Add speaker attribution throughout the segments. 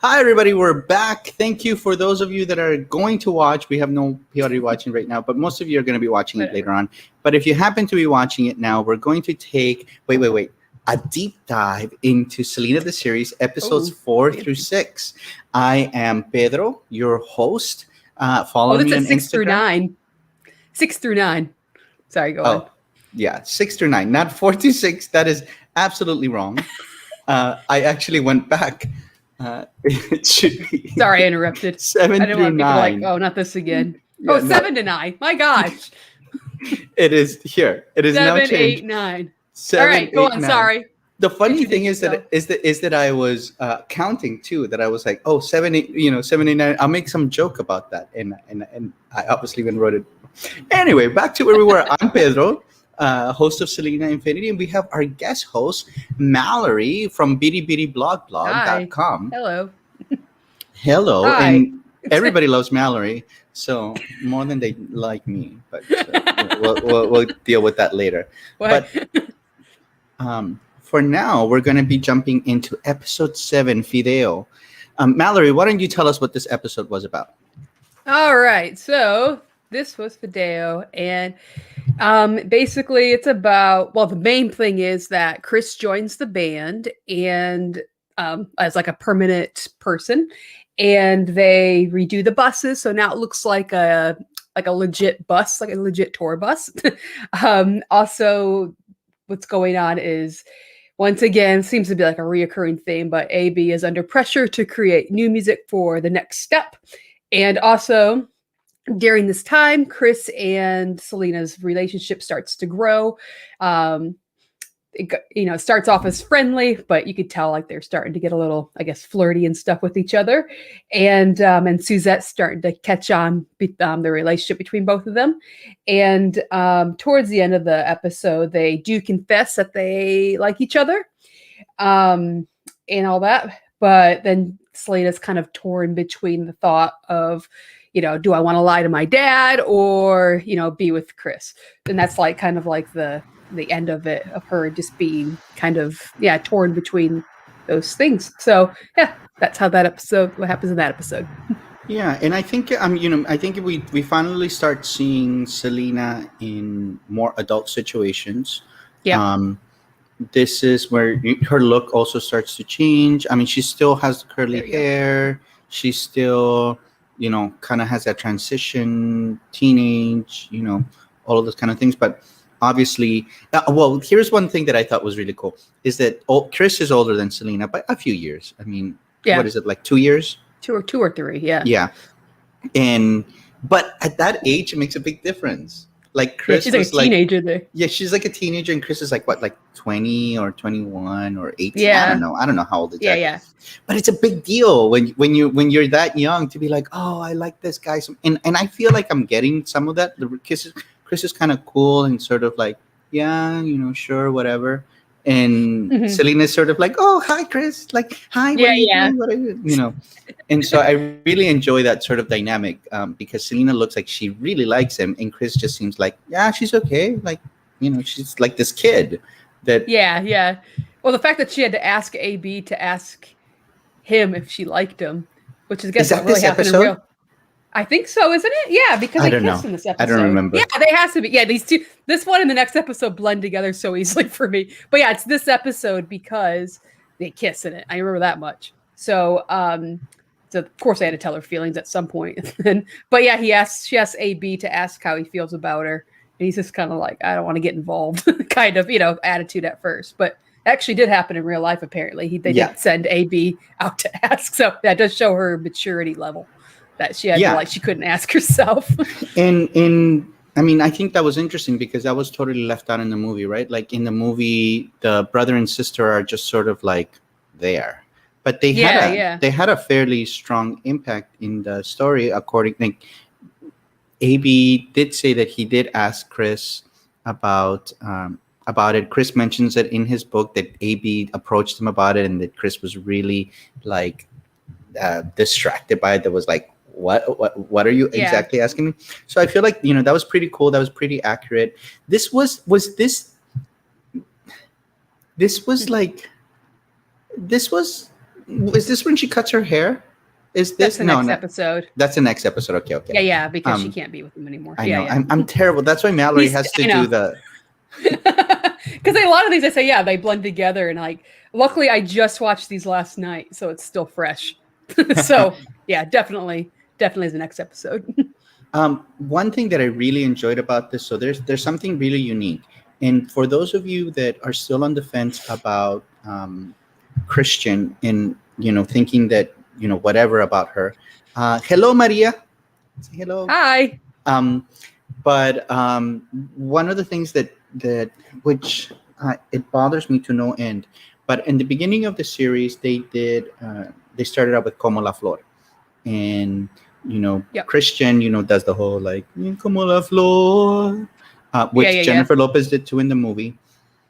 Speaker 1: Hi, everybody. We're back. Thank you for those of you that are going to watch. We have no PRD watching right now, but most of you are going to be watching it later on. But if you happen to be watching it now, we're going to take, a deep dive into Selena the series, episodes 4 through 6. I am Pedro, your host. Follow me on
Speaker 2: 6
Speaker 1: Instagram.
Speaker 2: through 9. 6 through 9. Sorry, go on.
Speaker 1: Yeah, 6 through 9, not 4 to 6. That is absolutely wrong. I actually went back. It should be.
Speaker 2: Sorry, I interrupted.
Speaker 1: 7
Speaker 2: I didn't
Speaker 1: through
Speaker 2: want people
Speaker 1: 9.
Speaker 2: like, oh, not this again.
Speaker 1: Yeah,
Speaker 2: 7 to 9. My gosh.
Speaker 1: It is here. It is
Speaker 2: 7,
Speaker 1: now changed.
Speaker 2: 8, 9.
Speaker 1: 7,
Speaker 2: All right, go
Speaker 1: 8,
Speaker 2: on.
Speaker 1: 9.
Speaker 2: Sorry.
Speaker 1: The funny thing is that I was counting too. That I was like, 7, 8, 7, 8, 9. I'll make some joke about that, and I obviously even wrote it. Anyway, back to where we were. I'm Pedro, host of Selena Infinity, and we have our guest host Mallory from bittyblogblog.com.
Speaker 2: Hello.
Speaker 1: Hello,
Speaker 2: Hi.
Speaker 1: and everybody loves Mallory, so more than they like me. But we'll deal with that later.
Speaker 2: What?
Speaker 1: But for now, we're going to be jumping into episode 7, Fideo. Mallory, why don't you tell us what this episode was about?
Speaker 2: All right, so this was Fideo, and basically it's about, well, the main thing is that Chris joins the band and as like a permanent person, and they redo the buses, so now it looks like a legit bus, like a legit tour bus. Also, what's going on is, once again, seems to be like a reoccurring theme, but AB is under pressure to create new music for the next step. And also, during this time, Chris and Selena's relationship starts to grow. It starts off as friendly, but you could tell like they're starting to get a little, I guess, flirty and stuff with each other. And Suzette's starting to catch on the relationship between both of them. And towards the end of the episode, they do confess that they like each other and all that. But then Selena's kind of torn between the thought of, do I want to lie to my dad or, be with Chris? And that's like kind of like the end of it, of her just being kind of, torn between those things. So yeah, that's how what happens in that episode.
Speaker 1: Yeah, and I think I think we finally start seeing Selena in more adult situations.
Speaker 2: Yeah.
Speaker 1: This is where her look also starts to change. I mean, she still has curly hair. She still, kind of has that transition, teenage, all of those kind of things. But obviously, here's one thing that I thought was really cool is that Chris is older than Selena by a few years. I mean, what is it, like 2 years?
Speaker 2: 2 or 3, yeah.
Speaker 1: Yeah. But at that age, it makes a big difference. Like Chris
Speaker 2: she's like a teenager there.
Speaker 1: Yeah, she's like a teenager, and Chris is like what, like 20 or 21 or 18.
Speaker 2: Yeah.
Speaker 1: I don't know how old exactly.
Speaker 2: Yeah.
Speaker 1: But it's a big deal when you're that young to be like, oh, I like this guy. And I feel like I'm getting some of that. Chris is kind of cool and sort of like, yeah, sure, whatever. And Selena's sort of like, oh, hi, Chris. Like, hi, what are you doing? What are you, And so I really enjoy that sort of dynamic because Selena looks like she really likes him, and Chris just seems like, yeah, she's okay. Like, she's like this kid that.
Speaker 2: Yeah. Well, the fact that she had to ask AB to ask him if she liked him, which is, I guess, what really happened in real. I think so, isn't it? Yeah, because they kissed in this episode.
Speaker 1: I don't remember.
Speaker 2: Yeah, they has to be. Yeah, these two, this one and the next episode blend together so easily for me. But yeah, it's this episode because they kiss in it. I remember that much. So, so of course I had to tell her feelings at some point. But yeah, she asks AB to ask how he feels about her, and he's just kind of like, I don't want to get involved, kind of, attitude at first. But it actually did happen in real life. Apparently, they did send AB out to ask. So that does show her maturity level. That she had to, she couldn't ask herself.
Speaker 1: And I mean, I think that was interesting because that was totally left out in the movie, right? Like in the movie, the brother and sister are just sort of like there, but they had a fairly strong impact in the story. According, like, AB did say that he did ask Chris about it. Chris mentions it in his book that AB approached him about it, and that Chris was really like distracted by it. That was like, what are you exactly asking me? So I feel like, that was pretty cool. That was pretty accurate. This was Is this when she cuts her hair? Is this
Speaker 2: that's the next episode?
Speaker 1: That's the next episode. Okay.
Speaker 2: Yeah, because she can't be with him anymore.
Speaker 1: I know.
Speaker 2: Yeah.
Speaker 1: I'm terrible. That's why Mallory has to do the.
Speaker 2: Because a lot of these, I say, they blend together, and like, luckily, I just watched these last night, so it's still fresh. So yeah, definitely is the next episode.
Speaker 1: One thing that I really enjoyed about this, so there's something really unique, and for those of you that are still on the fence about Christian and thinking that whatever about her, hello Maria, say hello.
Speaker 2: Hi.
Speaker 1: But one of the things that which it bothers me to no end, but in the beginning of the series they started out with Como la Flor, and Christian does the whole like Como la Flor, which Jennifer Lopez did too in the movie.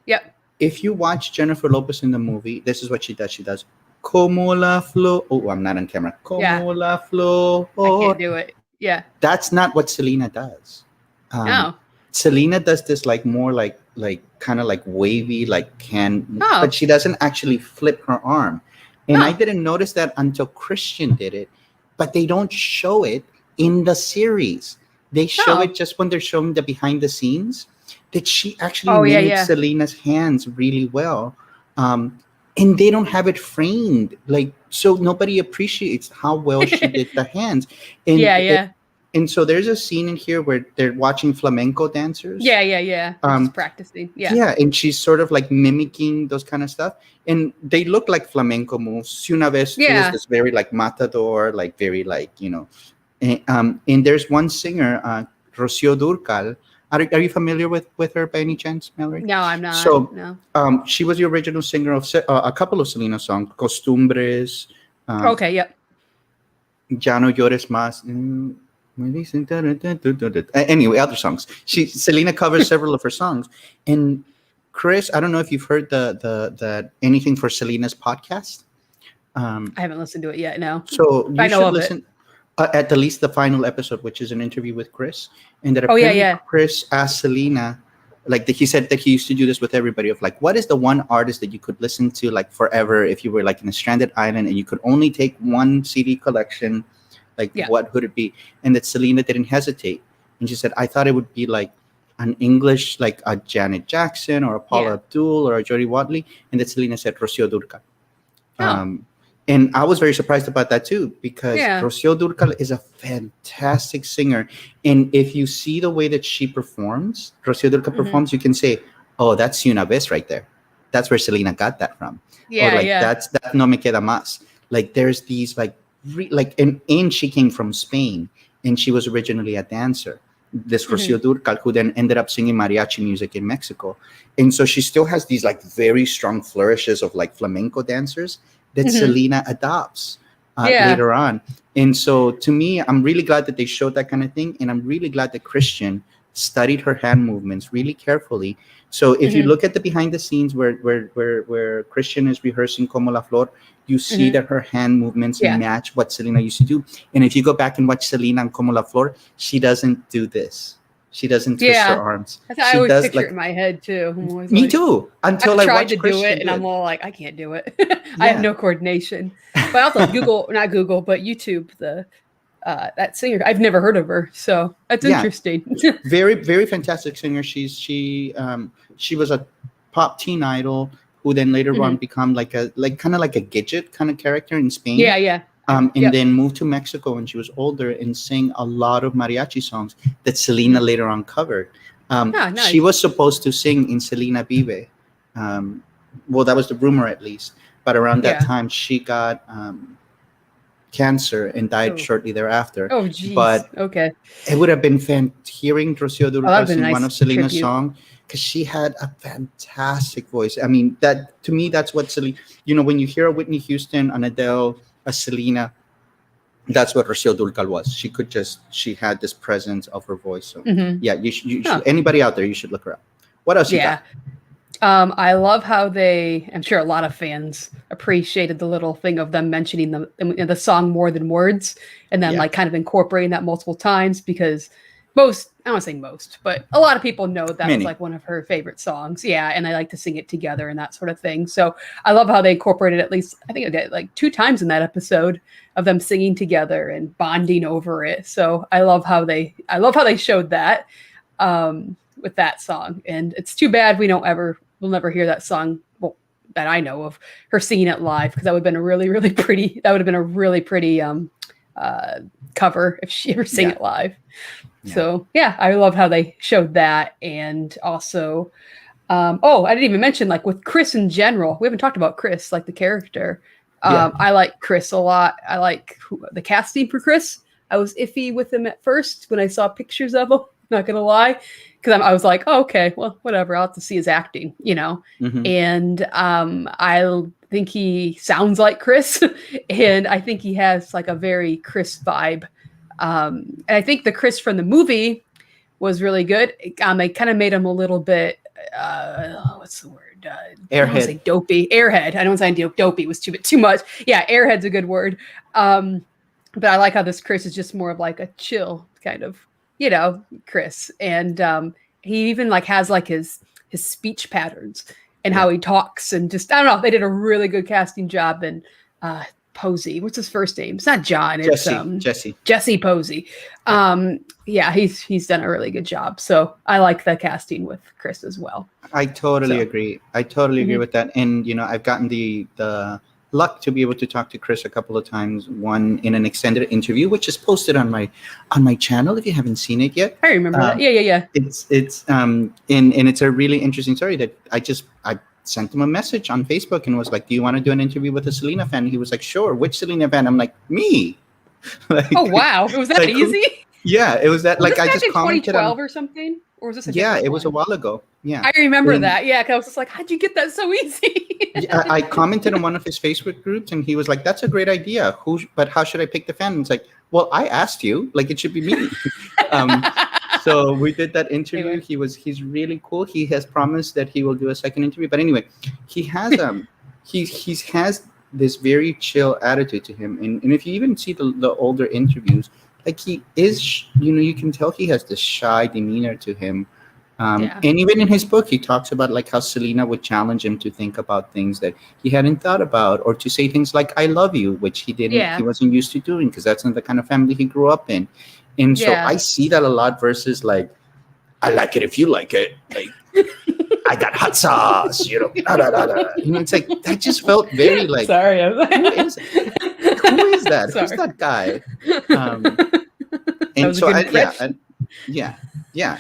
Speaker 2: Yep.
Speaker 1: If you watch Jennifer Lopez in the movie, this is what she does Como la Flor. Oh, I'm not on camera. Como la Flor.
Speaker 2: I can't do it. Yeah.
Speaker 1: That's not what Selena does.
Speaker 2: No.
Speaker 1: Selena does this like more like kind of like wavy, like but she doesn't actually flip her arm. And I didn't notice that until Christian did it, but they don't show it in the series. They show it just when they're showing the behind the scenes, that she actually mimics Selena's hands really well. And they don't have it framed, like, so nobody appreciates how well she did the hands. And and so there's a scene in here where they're watching flamenco dancers.
Speaker 2: Yeah. Just practicing.
Speaker 1: Yeah, and she's sort of like mimicking those kind of stuff. And they look like flamenco moves. Si una vez is this very like matador, like very like, and there's one singer, Rocío Dúrcal. Are you familiar with her by any chance, Mallory?
Speaker 2: No, I'm not.
Speaker 1: So
Speaker 2: no.
Speaker 1: She was the original singer of a couple of Selena songs, Costumbres.
Speaker 2: Okay, yep.
Speaker 1: Ya no llores más. Anyway, other songs. Selena covers several of her songs. And Chris, I don't know if you've heard the Anything for Selena's podcast.
Speaker 2: I haven't listened to it yet. No.
Speaker 1: So you should listen at the least the final episode, which is an interview with Chris, and that Chris asked Selena, like he said that he used to do this with everybody, of like, what is the one artist that you could listen to like forever if you were like in a stranded island and you could only take one CD collection? Like, what would it be? And that Selena didn't hesitate. And she said, I thought it would be like an English, like a Janet Jackson or a Paula Abdul or a Jodie Watley. And that Selena said, Rocío Dúrcal. And I was very surprised about that too, because Rocío Dúrcal is a fantastic singer. And if you see the way that she performs, Rocío Dúrcal performs, you can say, oh, that's Si una vez right there. That's where Selena got that from. Or like, that's that No Me Queda Más. Like, there's these like, and she came from Spain, and she was originally a dancer, this Rocío Dúrcal, who then ended up singing mariachi music in Mexico. And so she still has these like very strong flourishes of like flamenco dancers that Selena adopts later on. And so to me, I'm really glad that they showed that kind of thing, and I'm really glad that Christian studied her hand movements really carefully. So if you look at the behind the scenes where Christian is rehearsing Como la Flor, you see that her hand movements match what Selena used to do. And if you go back and watch Selena and Como la Flor, she doesn't do this. She doesn't twist her arms.
Speaker 2: I always picture it in my head too.
Speaker 1: Me too. Until I
Speaker 2: tried to
Speaker 1: Christian
Speaker 2: do it, and I'm all like, I can't do it. I have no coordination. But I also but YouTube that singer. I've never heard of her, so that's interesting.
Speaker 1: Very, very fantastic singer. She was a pop teen idol who then later on become kind of like a Gidget kind of character in Spain. And then moved to Mexico when she was older and sang a lot of mariachi songs that Selena later on covered.
Speaker 2: Nice.
Speaker 1: She was supposed to sing in Selena Vive. Well, that was the rumor at least. But around that time, she got cancer and died shortly thereafter.
Speaker 2: Oh, geez.
Speaker 1: But it would have been hearing Rocío Dúrcal sing one of Selena's songs, because she had a fantastic voice. I mean, that to me, that's what Selena, when you hear a Whitney Houston, an Adele, a Selena, that's what Rocío Dúrcal was. She had this presence of her voice. So you should, anybody out there, you should look her up. What else you got?
Speaker 2: I love how I'm sure a lot of fans appreciated the little thing of them mentioning the song more than words, and then like kind of incorporating that multiple times, because most, I don't want to say most, but a lot of people know that
Speaker 1: Many.
Speaker 2: was like one of her favorite songs. Yeah. And they like to sing it together and that sort of thing. So I love how they incorporated, at least, I think I did like 2 times in that episode, of them singing together and bonding over it. So I love how they showed that with that song. And it's too bad we'll never hear that song. Well, that I know of, her singing it live, because that would have been a really, really pretty cover if she ever sang it live. Yeah. So yeah, I love how they showed that. And also, I didn't even mention, like, with Chris in general, we haven't talked about Chris, like the character. I like Chris a lot. I like the casting for Chris. I was iffy with him at first when I saw pictures of him, not gonna lie, because I was like, oh, okay, well, whatever, I'll have to see his acting, Mm-hmm. And I think he sounds like Chris, and I think he has like a very Chris vibe. And I think the Chris from the movie was really good. They kind of made him a little bit, what's the word?
Speaker 1: Airhead.
Speaker 2: I don't want to say dopey. Airhead. I don't want to say dopey was too much. Yeah, airhead's a good word. But I like how this Chris is just more of like a chill kind of, Chris. And he even like has like his speech patterns and how he talks, and just, I don't know, they did a really good casting job. And Posey, what's his first name? It's not John. It's Jesse Posey. Yeah, he's done a really good job. So I like the casting with Chris as well.
Speaker 1: I totally agree. I totally agree with that. And I've gotten the luck to be able to talk to Chris a couple of times. One in an extended interview, which is posted on my channel if you haven't seen it yet.
Speaker 2: I remember that. Yeah.
Speaker 1: It's and it's a really interesting story that I sent him a message on Facebook and was like, do you want to do an interview with a Selena fan? He was like, sure. Which Selena fan? I'm like, me.
Speaker 2: Like, oh, wow. It was that easy?
Speaker 1: Yeah, it was that. Was like, I just commented
Speaker 2: 2012 or something? Or was this
Speaker 1: it was a while ago. Yeah.
Speaker 2: I remember that. Yeah, because I was just like, how'd you get that so easy?
Speaker 1: I commented on one of his Facebook groups, and he was like, that's a great idea. But how should I pick the fan? And it's like, well, I asked you. Like, it should be me. So we did that interview. Anyway. He's really cool. He has promised that he will do a second interview. But anyway, he has he has this very chill attitude to him. And if you even see the older interviews, like, he is, you can tell he has this shy demeanor to him. And even in his book, he talks about like how Selena would challenge him to think about things that he hadn't thought about, or to say things like "I love you," which he wasn't used to doing, because that's not the kind of family he grew up in. And so I see that a lot versus like, I like it if you like it. Like, I got hot sauce, it's like, that just felt very like,
Speaker 2: sorry,
Speaker 1: who is that? Sorry. Who's that guy? And so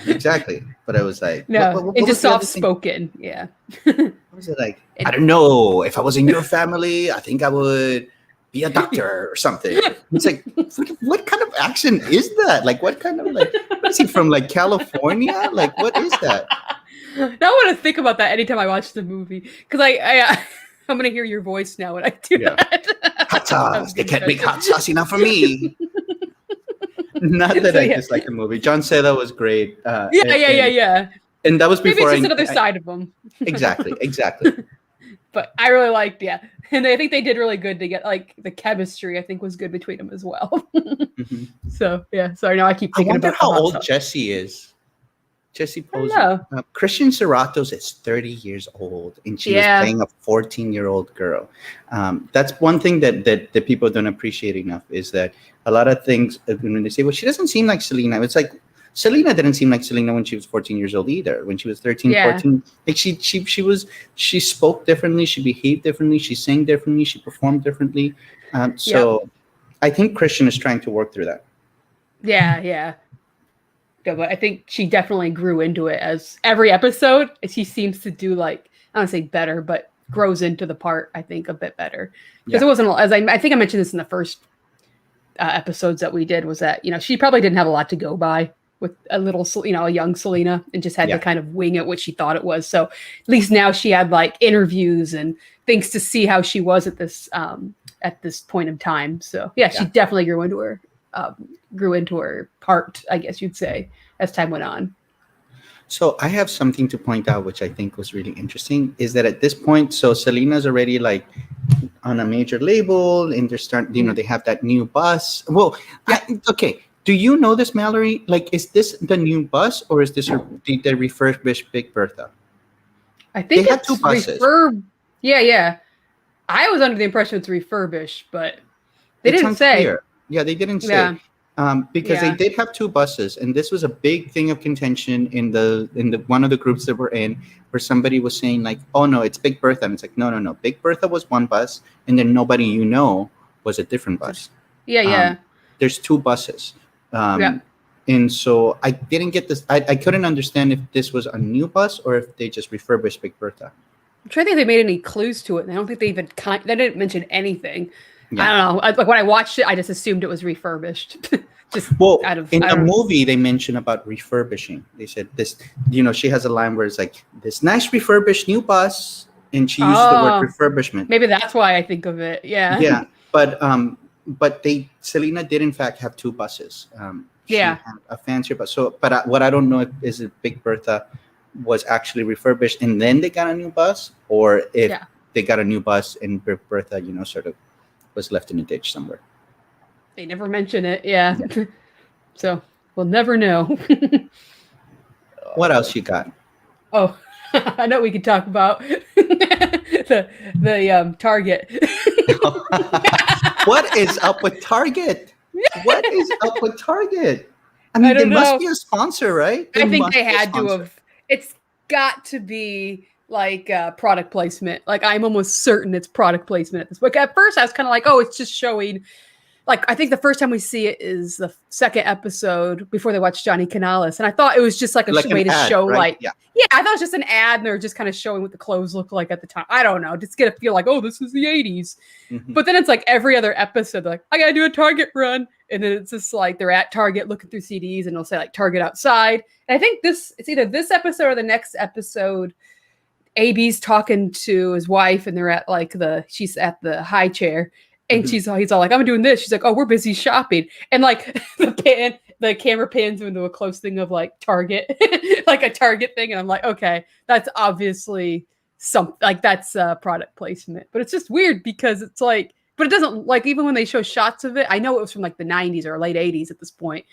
Speaker 1: exactly. But I was like,
Speaker 2: no, it's just soft spoken. Yeah.
Speaker 1: What was it like? I don't know. If I was in your family, I think I would be a doctor or something. It's like, what kind of accent is that? Like, what kind of, like, is he from like California? Like, what is that?
Speaker 2: Now I want to think about that anytime I watch the movie, because I'm gonna hear your voice now when I do that.
Speaker 1: Hot sauce. They can't make hot sauce enough for me. Not that I dislike the movie. John Cena was great.
Speaker 2: Yeah.
Speaker 1: And that was before.
Speaker 2: Maybe it's just another side of him.
Speaker 1: Exactly.
Speaker 2: But I really liked, and I think they did really good to get, like, the chemistry, I think, was good between them as well. Mm-hmm. So sorry, now I keep thinking about
Speaker 1: how old Jessie is. Jessie Posey. Christian Serratos is 30 years old, and she was playing a 14-year-old girl. That's one thing that people don't appreciate enough, is that a lot of things, when they say, well, she doesn't seem like Selena, it's like, Selena didn't seem like Selena when she was 14 years old either. When she was 13, 14, like she spoke differently, she behaved differently, she sang differently, she performed differently. So I think Christian is trying to work through that.
Speaker 2: Yeah, but I think she definitely grew into it, as every episode she seems to do, like, I don't want to say better, but grows into the part, I think, a bit better. Because it wasn't, as I think I mentioned this in the first episodes that we did, was that, she probably didn't have a lot to go by with a little, a young Selena, and just had to kind of wing it what she thought it was. So at least now she had like interviews and things to see how she was at this point in time. So she definitely grew into her part, I guess you'd say, as time went on.
Speaker 1: So I have something to point out, which I think was really interesting, is that at this point, so Selena's already like on a major label, and they're starting, they have that new bus. Well, Do you know this, Mallory? Like, is this the new bus, or is this the refurbished Big Bertha?
Speaker 2: I think they had two buses. Yeah. I was under the impression it's refurbished, but they didn't say.
Speaker 1: Yeah, they didn't say. Because they did have two buses, and this was a big thing of contention in the one of the groups that we're in, where somebody was saying like, "Oh no, it's Big Bertha," and it's like, no, Big Bertha was one bus, and then nobody was a different bus.
Speaker 2: Yeah.
Speaker 1: There's two buses, and so I didn't get this. I couldn't understand if this was a new bus or if they just refurbished Big Bertha.
Speaker 2: I'm trying to think if they made any clues to it. And I don't think they even they didn't mention anything. Yeah. I don't know. Like when I watched it, I just assumed it was refurbished.
Speaker 1: In the movie, they mentioned about refurbishing. They said this, she has a line where it's like, this nice refurbished new bus, and she uses the word refurbishment.
Speaker 2: Maybe that's why I think of it. Yeah.
Speaker 1: Yeah, but Selena did in fact have two buses. She had a fancier bus. So, but what I don't know is if Big Bertha was actually refurbished and then they got a new bus, or if they got a new bus and Big Bertha, sort of was left in a ditch somewhere.
Speaker 2: They never mention it, yeah. So we'll never know.
Speaker 1: What else you got?
Speaker 2: Oh, I know we could talk about the Target.
Speaker 1: What is up with Target? What is up with Target? I mean, they must be a sponsor, right?
Speaker 2: I think they had to have. It's got to be like product placement. Like I'm almost certain it's product placement at this point. At first I was kind of like, oh, it's just showing, like, I think the first time we see it is the second episode before they watch Johnny Canales. And I thought it was just like a way to show, right? I thought it was just an ad and they're just kind of showing what the clothes look like at the time. I don't know, just get a feel like, oh, this is the 80s. Mm-hmm. But then it's like every other episode, they're like, I gotta do a Target run. And then it's just like they're at Target looking through CDs and they'll say like Target outside. And I think it's either this episode or the next episode. AB's talking to his wife and they're at like she's at the high chair and he's all like, I'm doing this. She's like, oh, we're busy shopping. And like the camera pans into a close thing of like Target, like a Target thing. And I'm like, okay, that's obviously something like that's product placement, but it's just weird because it's like, but it doesn't, like, even when they show shots of it, I know it was from like the 90s or late 80s at this point.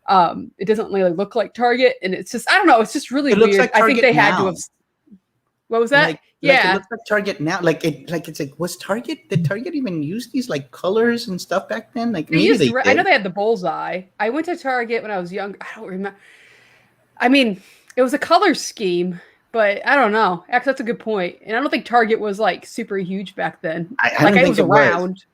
Speaker 2: It doesn't really look like Target. And it's just, I don't know. It's just really weird.
Speaker 1: Like
Speaker 2: I think they had to have. What was that?
Speaker 1: It looks like Target now. It's like, was Target? Did Target even use these like colors and stuff back then? Like maybe they did.
Speaker 2: I know they had the bullseye. I went to Target when I was young. I don't remember. I mean, it was a color scheme, but I don't know. Actually, that's a good point. And I don't think Target was like super huge back then.
Speaker 1: I don't think it was around.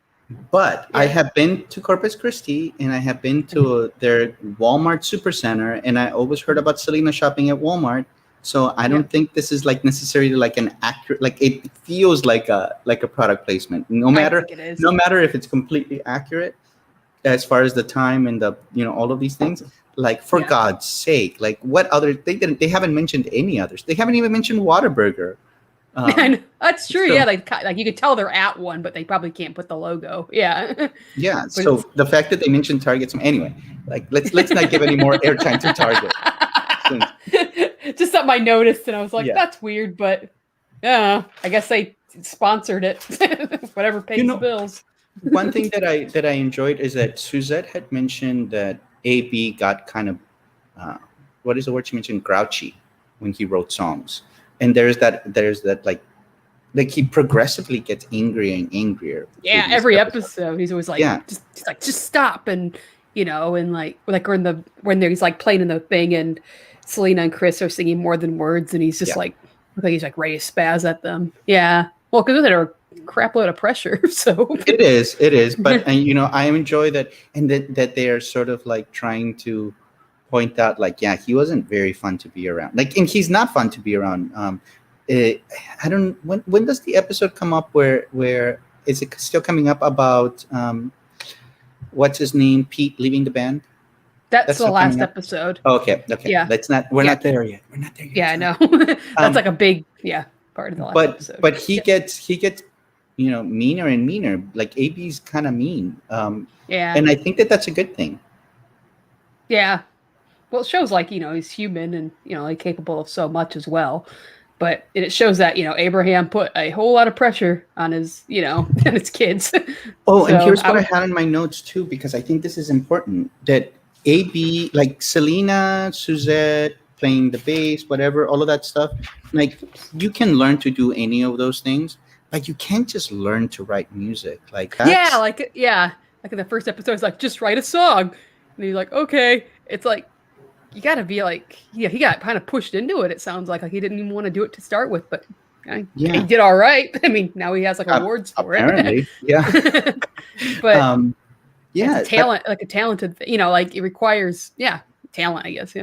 Speaker 1: But I have been to Corpus Christi and I have been to their Walmart Supercenter, and I always heard about Selena shopping at Walmart. So I don't think this is like necessarily like an accurate, like it feels like a product placement. No matter if it's completely accurate as far as the time and the all of these things. Like for God's sake, like what other they haven't mentioned any others. They haven't even mentioned Whataburger.
Speaker 2: That's true. So, like you could tell they're at one, but they probably can't put the logo. Yeah.
Speaker 1: Yeah. So the fact that they mentioned Target, anyway, like let's not give any more airtime to Target.
Speaker 2: Just something I noticed, and I was like, "That's weird," but I guess they sponsored it. Whatever pays the bills.
Speaker 1: One thing that I enjoyed is that Suzette had mentioned that AB got kind of what is the word she mentioned? Grouchy when he wrote songs, and there's that like he progressively gets angrier and angrier.
Speaker 2: Yeah, every episode he's always like, just stop, and and like when he's like playing in the thing and Selena and Chris are singing More Than Words, and he's just like, I think he's like ready to spaz at them. Yeah. Well, because they're a crap load of pressure. So
Speaker 1: it is. But I enjoy that, and that they are sort of like trying to point out, like, he wasn't very fun to be around. Like, and he's not fun to be around. I don't. When does the episode come up? Where is it still coming up about what's his name? Pete leaving the band.
Speaker 2: That's the last episode.
Speaker 1: Okay. Yeah. We're not there yet.
Speaker 2: Yeah, I know. That's like a big part of the last episode.
Speaker 1: But he gets meaner and meaner. Like AB's kind of mean. And I think that's a good thing. Yeah.
Speaker 2: Well, it shows like, he's human and, like capable of so much as well. But it shows that, Abraham put a whole lot of pressure on his, and his kids.
Speaker 1: And here's what I had in my notes too, because I think this is important, that AB, like Selena, Suzette playing the bass, whatever, all of that stuff. Like you can learn to do any of those things, but you can't just learn to write music. Like that's
Speaker 2: like in the first episode, it's like just write a song, and he's like, okay. It's like you got to be like, yeah, he got kind of pushed into it. It sounds like he didn't even want to do it to start with, but he did all right. I mean, now he has like awards for
Speaker 1: apparently,
Speaker 2: it.
Speaker 1: yeah.
Speaker 2: But
Speaker 1: yeah,
Speaker 2: it's a talent, like a talented, like it requires, talent, I guess,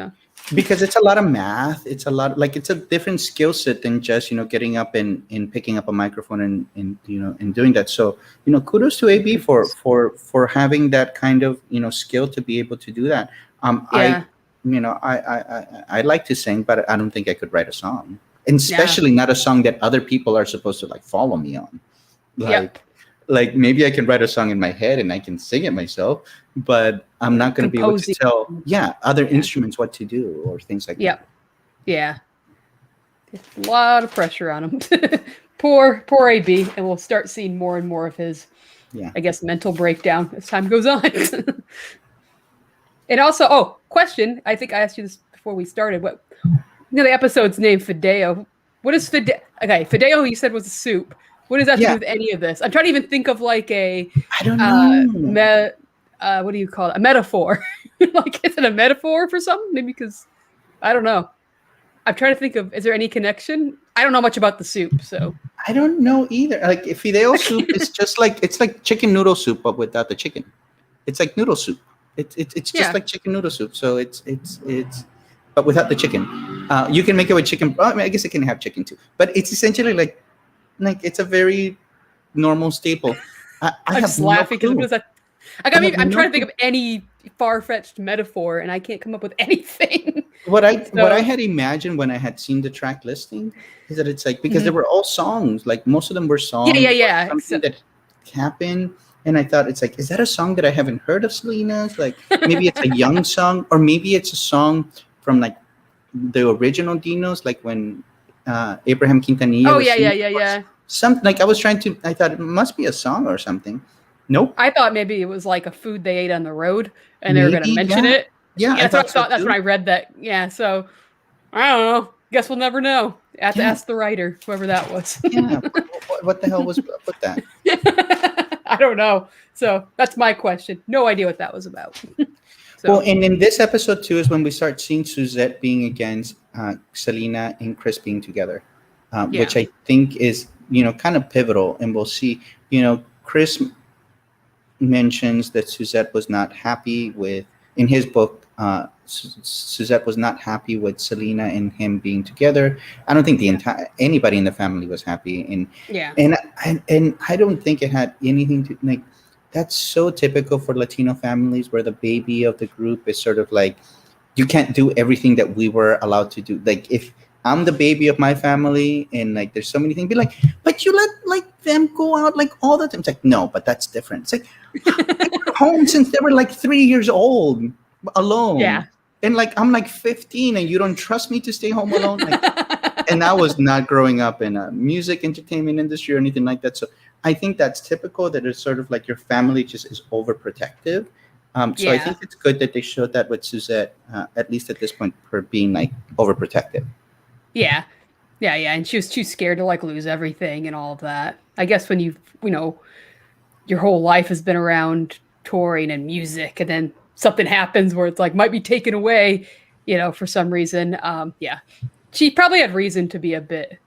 Speaker 1: because it's a lot of math. It's a lot, like it's a different skill set than just getting up and picking up a microphone and and doing that. So kudos to AB for having that kind of skill to be able to do that. I like to sing, but I don't think I could write a song, and especially not a song that other people are supposed to like follow me on. Like maybe I can write a song in my head and I can sing it myself, but I'm not going to be able to tell other instruments what to do or things like that.
Speaker 2: Yeah. It's a lot of pressure on him. poor AB, and we'll start seeing more and more of his I guess mental breakdown as time goes on. And also, question, I think I asked you this before we started. What the episode's name, Fideo. What is Fideo? Okay, Fideo you said was a soup. What does that have to do with any of this? I'm trying to even think of like I don't know. What do you call it? A metaphor. Like, is it a metaphor for something? Maybe because, I don't know. I'm trying to think of, is there any connection? I don't know much about the soup, so.
Speaker 1: I don't know either. Like, Fideo soup is just like, it's like chicken noodle soup, but without the chicken. It's like noodle soup. It's just like chicken noodle soup. So it's but without the chicken. You can make it with chicken. I mean, I guess it can have chicken too. But it's essentially like it's a very normal staple. I'm just laughing because
Speaker 2: I'm trying to think of any far-fetched metaphor, and I can't come up with anything.
Speaker 1: What I had imagined when I had seen the track listing is that it's like, because they were all songs, like most of them were songs. Something that happened, and I thought it's like, is that a song that I haven't heard of Selena's? Like maybe it's a young song, or maybe it's a song from like the original Dinos, like when Abraham Quintanilla.
Speaker 2: Oh yeah.
Speaker 1: Something like I thought it must be a song or something. Nope.
Speaker 2: I thought maybe it was like a food they ate on the road and they were going to mention it.
Speaker 1: Yeah,
Speaker 2: that's what I thought. That's when I read that. Yeah, so I don't know. Guess we'll never know. I have to ask the writer, whoever that was.
Speaker 1: Yeah. What the hell was with that?
Speaker 2: I don't know. So that's my question. No idea what that was about.
Speaker 1: Well, and in this episode too is when we start seeing Suzette being against Selena and Chris being together, which I think is kind of pivotal. And we'll see. Chris mentions that Suzette was not happy with, in his book, Suzette was not happy with Selena and him being together. I don't think anybody in the family was happy, and I don't think it had anything to like. That's so typical for Latino families, where the baby of the group is sort of like, you can't do everything that we were allowed to do. Like if I'm the baby of my family and like there's so many things, be like, but you let like them go out like all the time. It's like, no, but that's different. It's like, they were home since they were like 3 years old alone.
Speaker 2: Yeah.
Speaker 1: And like, I'm like 15 and you don't trust me to stay home alone. Like, and I was not growing up in a music entertainment industry or anything like that. So I think that's typical, that it's sort of like your family just is overprotective. So I think it's good that they showed that with Suzette, at least at this point, her being like overprotective.
Speaker 2: Yeah. And she was too scared to like lose everything and all of that. I guess when your whole life has been around touring and music, and then something happens where it's like might be taken away, for some reason. She probably had reason to be a bit,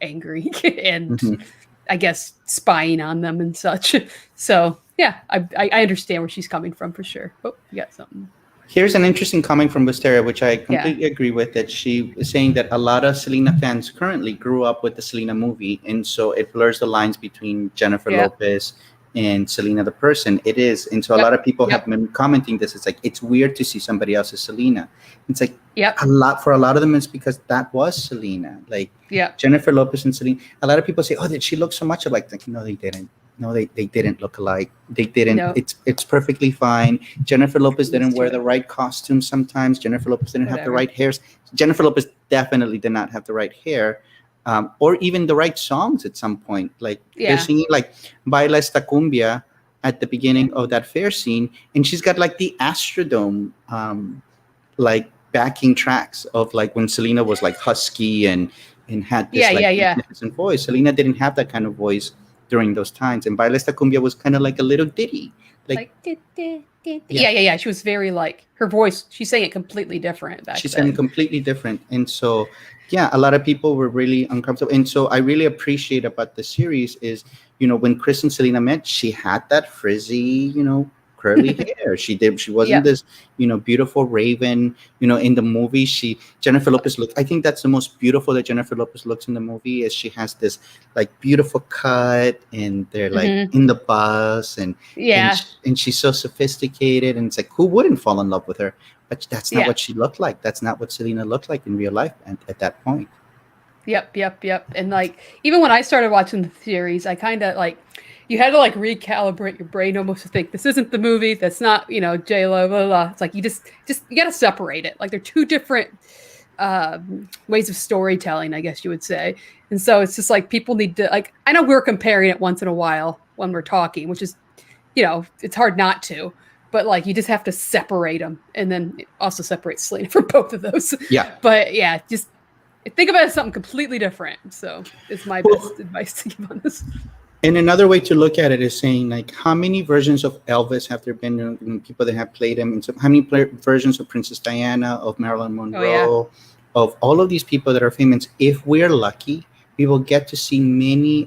Speaker 2: angry and I guess spying on them and such. So yeah, I understand where she's coming from for sure. Oh, you got something.
Speaker 1: Here's an interesting comment from Wisteria, which I completely agree with, that she is saying that a lot of Selena fans currently grew up with the Selena movie, and so it blurs the lines between Jennifer Lopez and Selena the person. It is. And so a lot of people have been commenting this. It's like, it's weird to see somebody else's Selena. It's like for a lot of them, it's because that was Selena. Like Jennifer Lopez and Selena. A lot of people say, oh, did she look so much alike? Like, no, they didn't. No, they didn't look alike. They didn't. No. It's perfectly fine. Jennifer Lopez didn't wear the right costume sometimes. Jennifer Lopez didn't have the right hairs. Jennifer Lopez definitely did not have the right hair. Or even the right songs at some point. Like they're singing like Baila esta cumbia, at the beginning of that fair scene, and she's got like the Astrodome like backing tracks of like when Selena was like husky and had this magnificent voice. Selena didn't have that kind of voice during those times, and Baila Esta Cumbia was kind of like a little ditty, like
Speaker 2: yeah. She was very like, her voice, she sang it completely different back then.
Speaker 1: She sang it completely different, and so yeah, a lot of people were really uncomfortable. And so I really appreciate about the series is, when Chris and Selena met, she had that frizzy, curly hair. She wasn't this, beautiful raven. In the movie, Jennifer Lopez looked. I think that's the most beautiful that Jennifer Lopez looks in the movie, is she has this like beautiful cut, and they're like in the bus, and she's so sophisticated, and it's like, who wouldn't fall in love with her? But that's not what she looked like. That's not what Selena looked like in real life at that point.
Speaker 2: Yep. And like, even when I started watching the series, I kind of like, you had to like recalibrate your brain almost to think, this isn't the movie. That's not, J-Lo, blah, blah. It's like, you just you got to separate it. Like, they're two different ways of storytelling, I guess you would say. And so it's just like, people need to, like, I know we're comparing it once in a while when we're talking, which is, it's hard not to. But like, you just have to separate them, and then also separate Selena from both of those.
Speaker 1: Yeah.
Speaker 2: But yeah, just think about it as something completely different. So it's my best advice to give on this.
Speaker 1: And another way to look at it is saying, like, how many versions of Elvis have there been? People that have played him, and so how many versions of Princess Diana, of Marilyn Monroe, of all of these people that are famous? If we're lucky, we will get to see many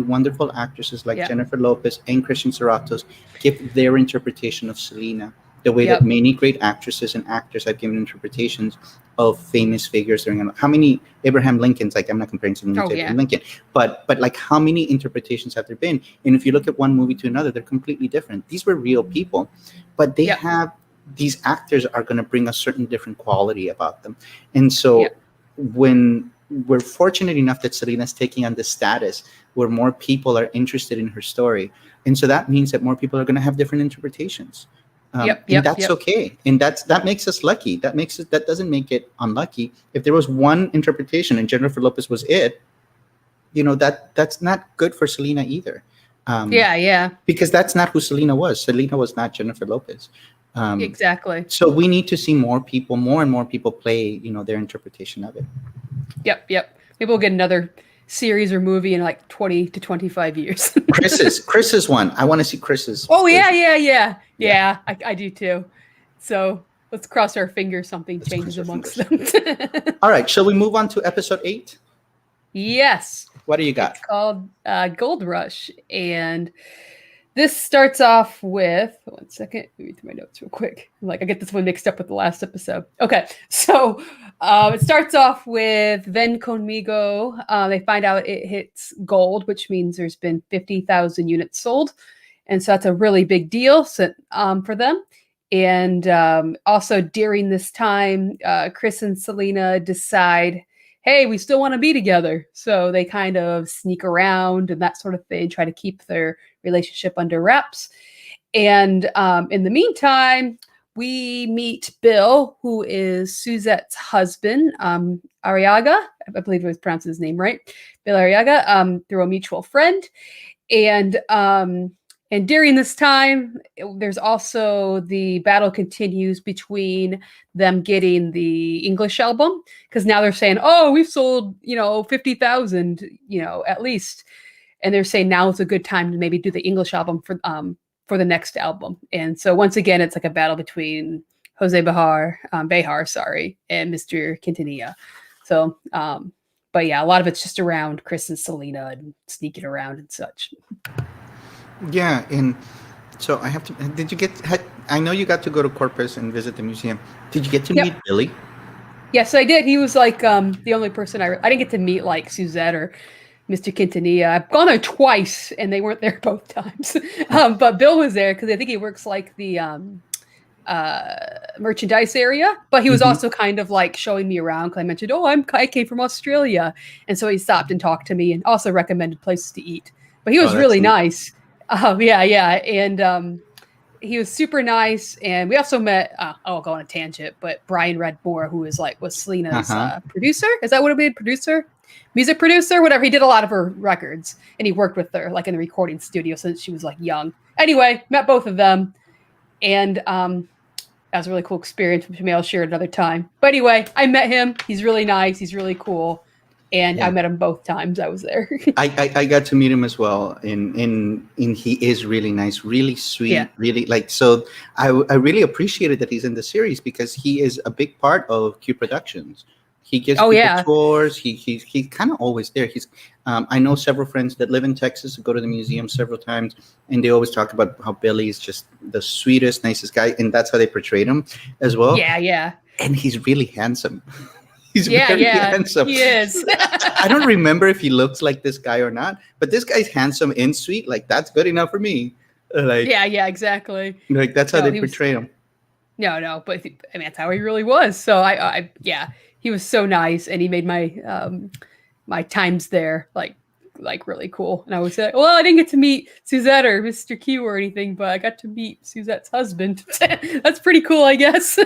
Speaker 1: wonderful actresses like Jennifer Lopez and Christian Serratos give their interpretation of Selena, the way that many great actresses and actors have given interpretations of famous figures during. How many Abraham Lincolns? Like, I'm not comparing Selena to Abraham Lincoln, but like, how many interpretations have there been? And if you look at one movie to another, they're completely different. These were real people, but they have, these actors are going to bring a certain different quality about them. And so when we're fortunate enough that Selena's taking on this status where more people are interested in her story, and so that means that more people are going to have different interpretations. And that's okay, and that makes us lucky. That doesn't make it unlucky. If there was one interpretation and Jennifer Lopez was it, that's not good for Selena either. Because that's not who Selena was. Selena was not Jennifer Lopez.
Speaker 2: Exactly.
Speaker 1: So we need to see more and more people play, their interpretation of it. Yep.
Speaker 2: Maybe we'll get another series or movie in like 20 to 25 years.
Speaker 1: Chris's one. I want to see Chris's.
Speaker 2: Oh, yeah. I do too. So let's cross our fingers something changes amongst them.
Speaker 1: All right. Shall we move on to episode 8?
Speaker 2: Yes.
Speaker 1: What do you got?
Speaker 2: It's called Gold Rush. And this starts off with, one second, let me read through my notes real quick. I get this one mixed up with the last episode. Okay, so it starts off with Ven Conmigo. They find out it hits gold, which means there's been 50,000 units sold. And so that's a really big deal for them. And also during this time, Chris and Selena decide, hey, we still want to be together. So they kind of sneak around and that sort of thing, try to keep their relationship under wraps. And in the meantime, we meet Bill, who is Suzette's husband, Arriaga. I believe I was pronouncing his name right. Bill Arriaga, through a mutual friend. And during this time, there's also the battle continues between them getting the English album, because now they're saying, oh, we've sold, 50,000, at least. And they're saying now is a good time to maybe do the English album for the next album. And so once again, it's like a battle between Jose Behar, and Mr. Quintanilla. So, but yeah, a lot of it's just around Chris and Selena and sneaking around and such.
Speaker 1: Yeah, and so I know you got to go to Corpus and visit the museum. Did you get to meet Billy?
Speaker 2: Yes, I did. He was like the only person I didn't get to meet, like Suzette or Mr. Quintanilla. I've gone there twice and they weren't there both times. But Bill was there because I think he works like the merchandise area, but he was also kind of like showing me around because I mentioned, I came from Australia. And so he stopped and talked to me and also recommended places to eat. But he was really nice. And he was super nice. And we also met, I'll go on a tangent, but Brian Redmore, who was Selena's producer. Is that what it would be? Producer? Music producer? Whatever. He did a lot of her records and he worked with her like in the recording studio since she was like young. anyway, met both of them, and that was a really cool experience, which maybe I'll share another time. But anyway, I met him. He's really nice. He's really cool. And I met him both times I was there.
Speaker 1: I got to meet him as well, and he is really nice, really sweet, really like. So I really appreciated that he's in the series because he is a big part of Q Productions. He gives people tours. He's kind of always there. I know several friends that live in Texas who go to the museum several times, and they always talk about how Billy is just the sweetest, nicest guy, and that's how they portrayed him as well.
Speaker 2: Yeah.
Speaker 1: And he's really handsome. He's very handsome.
Speaker 2: He is.
Speaker 1: I don't remember if he looks like this guy or not, but this guy's handsome and sweet. Like, that's good enough for me.
Speaker 2: Yeah, exactly.
Speaker 1: Like, that's how they portray him.
Speaker 2: No, but I mean, that's how he really was. So I he was so nice, and he made my my times there like really cool. And I was like, well, I didn't get to meet Suzette or Mr. Q or anything, but I got to meet Suzette's husband. That's pretty cool, I guess.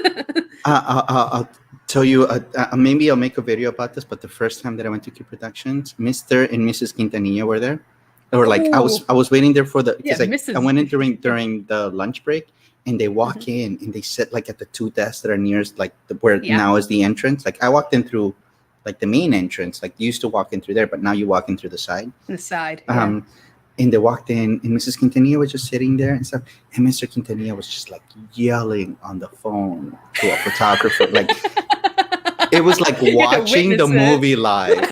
Speaker 1: I'll tell you, maybe I'll make a video about this, but the first time that I went to Q Productions, Mr. and Mrs. Quintanilla were there. Or like I was waiting there for I went in during the lunch break, and they walk in and they sit like at the two desks that are nearest like where now is the entrance. Like I walked in through like the main entrance, like you used to walk in through there, but now you walk in through the side.
Speaker 2: The side.
Speaker 1: And they walked in, and Mrs. Quintanilla was just sitting there and stuff, and Mr. Quintanilla was just like yelling on the phone to a photographer, like it was like watching the movie live.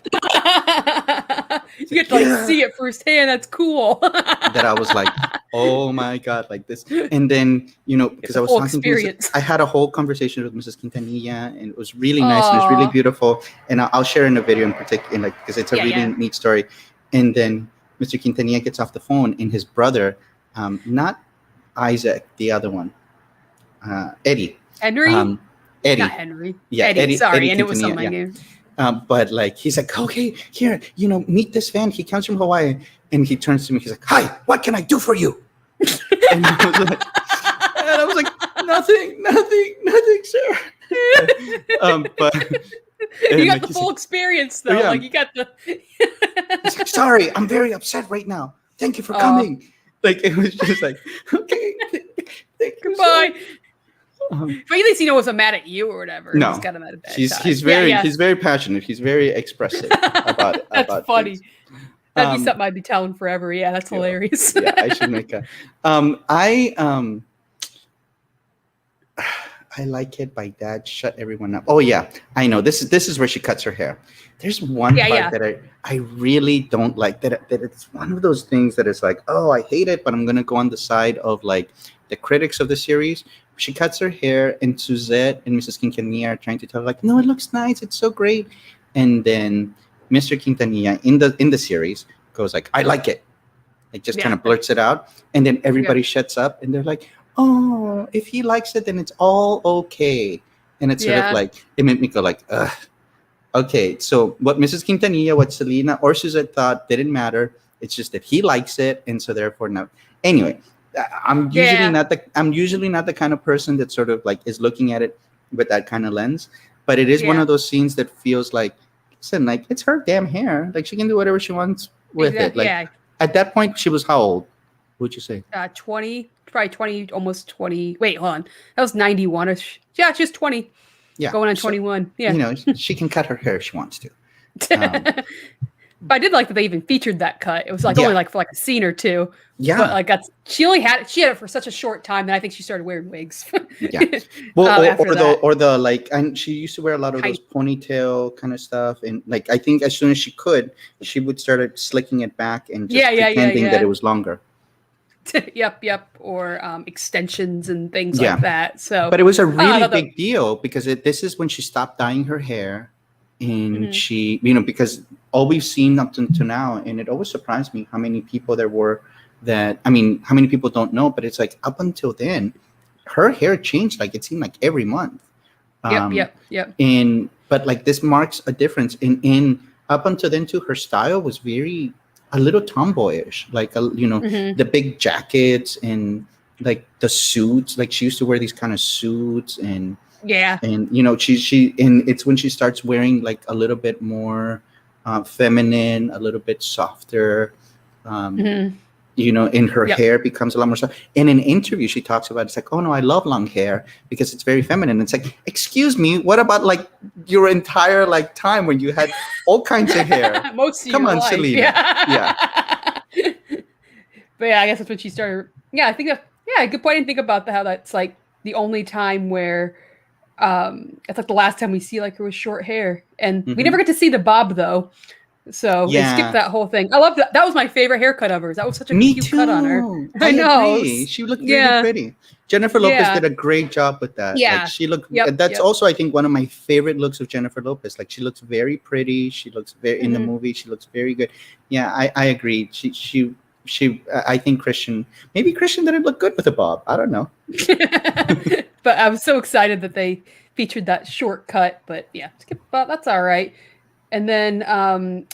Speaker 2: You get to like see it firsthand. That's cool.
Speaker 1: That I was like, oh my God, like this. And then, because I was talking to I had a whole conversation with Mrs. Quintanilla, and it was really nice. And it was really beautiful. And I'll share in a video in particular, because it's a really neat story. And then Mr. Quintanilla gets off the phone, and his brother, not Isaac, the other one, Eddie.
Speaker 2: Henry?
Speaker 1: Eddie.
Speaker 2: Not Henry.
Speaker 1: Yeah,
Speaker 2: Eddie. Sorry,
Speaker 1: Eddie
Speaker 2: and it was something.
Speaker 1: But like he's like, okay, here, meet this fan. He comes from Hawaii, and he turns to me. He's like, "Hi, what can I do for you?" And I was like, nothing, sir. But
Speaker 2: you got the full experience, though. Like you got the.
Speaker 1: He's like, sorry, I'm very upset right now. Thank you for coming. Like it was just like, okay,
Speaker 2: goodbye. But at least wasn't mad at you or whatever.
Speaker 1: No,
Speaker 2: he's got him at a bad time.
Speaker 1: He's very passionate. He's very expressive about it.
Speaker 2: That's funny. Things. That'd be something I'd be telling forever. Yeah, that's hilarious.
Speaker 1: I should make a. I like it by Dad. Shut everyone up. Oh yeah, I know. This is where she cuts her hair. There's one part that I really don't like. That it's one of those things that is like, oh, I hate it, but I'm gonna go on the side of like the critics of the series. She cuts her hair, and Suzette and Mrs. Quintanilla are trying to tell her, like, no, it looks nice, it's so great. And then Mr. Quintanilla in the series goes like, I like it. Like just kind of blurts it out. And then everybody shuts up, and they're like, oh, if he likes it, then it's all okay. And it's sort of like, it made me go like, ugh. Okay, so what Mrs. Quintanilla, what Selena or Suzette thought didn't matter. It's just that he likes it, and so therefore no. Anyway, I'm usually not the kind of person that sort of like is looking at it with that kind of lens, but it is one of those scenes that feels like, listen, like it's her damn hair. Like she can do whatever she wants with it. Like at that point, she was how old? What'd you say?
Speaker 2: 20, probably 20, almost 20. Wait, hold on. That was 91. Yeah, she's 20. Yeah, going on 21. Yeah,
Speaker 1: she can cut her hair if she wants to.
Speaker 2: But I did like that they even featured that cut. It was like only like for like a scene or two.
Speaker 1: Yeah.
Speaker 2: But like she had it for such a short time that I think she started wearing wigs.
Speaker 1: Well, or the like, and she used to wear a lot of those ponytail kind of stuff, and like I think as soon as she could, she would start slicking it back and just pretending that it was longer.
Speaker 2: Yep. Or extensions and things like that. So,
Speaker 1: but it was a really big deal because this is when she stopped dyeing her hair. And she, because all we've seen up to now, and it always surprised me how many people there were how many people don't know, but it's like up until then, her hair changed, like it seemed like every month.
Speaker 2: Yep.
Speaker 1: But like this marks a difference in up until then too, her style was a little tomboyish, like, the big jackets and like the suits, like she used to wear these kind of suits and, she and it's when she starts wearing like a little bit more feminine, a little bit softer. in her hair becomes a lot more soft. In an interview, she talks about it's like, oh no, I love long hair because it's very feminine. It's like, excuse me, what about like your entire like time when you had all kinds of hair?
Speaker 2: Most of
Speaker 1: Come
Speaker 2: your
Speaker 1: on,
Speaker 2: life.
Speaker 1: Selena. Yeah.
Speaker 2: But yeah, I guess that's when she started. Yeah, I think good point. I didn't think about how that's like the only time where it's like the last time we see like her with short hair, and we never get to see the bob though. So they skipped that whole thing. I love that. That was my favorite haircut of hers. That was such a cute cut on her.
Speaker 1: I know. Agree. She looked really pretty. Jennifer Lopez did a great job with that.
Speaker 2: Yeah.
Speaker 1: Like she looked. That's also, I think, one of my favorite looks of Jennifer Lopez. Like she looks very pretty. She looks very in the movie. She looks very good. Yeah, I agree. She. I think Christian didn't look good with a bob. I don't know.
Speaker 2: But I was so excited that they featured that shortcut. But yeah, skip bob. That's all right. And then I'm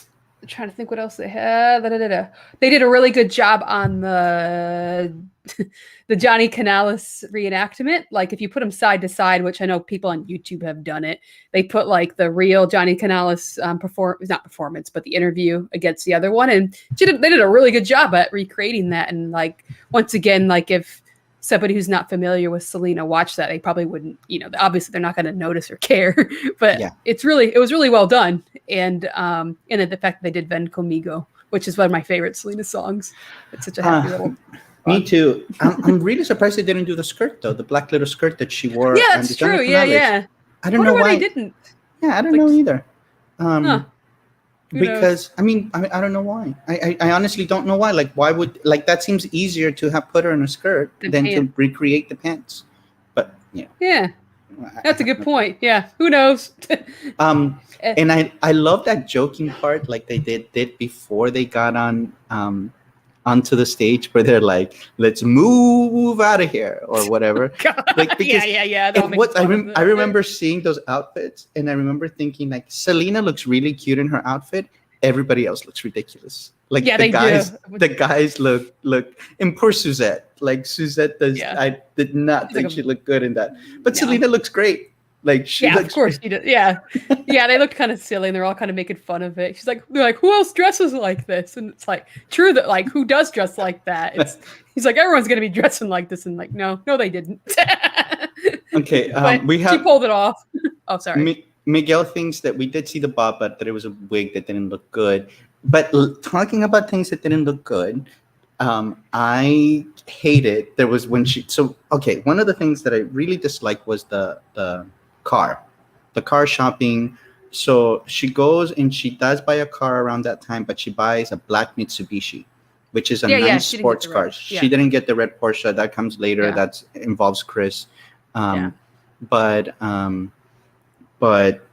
Speaker 2: trying to think what else they had. They did a really good job on the Johnny Canales reenactment. Like if you put them side to side, which I know people on YouTube have done it, they put like the real Johnny Canales not performance, but the interview against the other one, and they did a really good job at recreating that. And like once again, like if somebody who's not familiar with Selena watched that, they probably wouldn't, obviously they're not going to notice or care, but it was really well done. And the fact that they did Ven Conmigo, which is one of my favorite Selena songs. It's such a happy little.
Speaker 1: Me too. I'm really surprised they didn't do the skirt though, the black little skirt that she wore.
Speaker 2: Yeah, that's true. Yeah.
Speaker 1: I don't know why
Speaker 2: they didn't.
Speaker 1: Yeah, I don't know either. Because I don't know why. I honestly don't know why. Like, why would that seems easier to have put her in a skirt than to recreate the pants. But
Speaker 2: yeah, that's a good point. Yeah, who knows?
Speaker 1: And I love that joking part, like they did before they got on onto the stage, where they're like, "Let's move out of here" or whatever. Like, because I remember seeing those outfits, and I remember thinking like, Selena looks really cute in her outfit. Everybody else looks ridiculous. Like the guys look, and poor Suzette. Like Suzette does. Yeah. I did not think she looked good in that, but Selena looks great. Like
Speaker 2: of course she does. Yeah, they looked kind of silly, and they're all kind of making fun of it. They're like, who else dresses like this? And it's like, true that like who does dress like that? He's like, everyone's gonna be dressing like this, and like, no, they didn't.
Speaker 1: Okay,
Speaker 2: she pulled it off. Oh, sorry.
Speaker 1: Miguel thinks that we did see the bob, but that it was a wig that didn't look good. But talking about things that didn't look good, I hated. There was when she. So okay, one of the things that I really disliked was the car shopping. So she goes and she does buy a car around that time, but she buys a black Mitsubishi, which is a nice sports car. She didn't get the red Porsche. That comes later. That involves Chris. But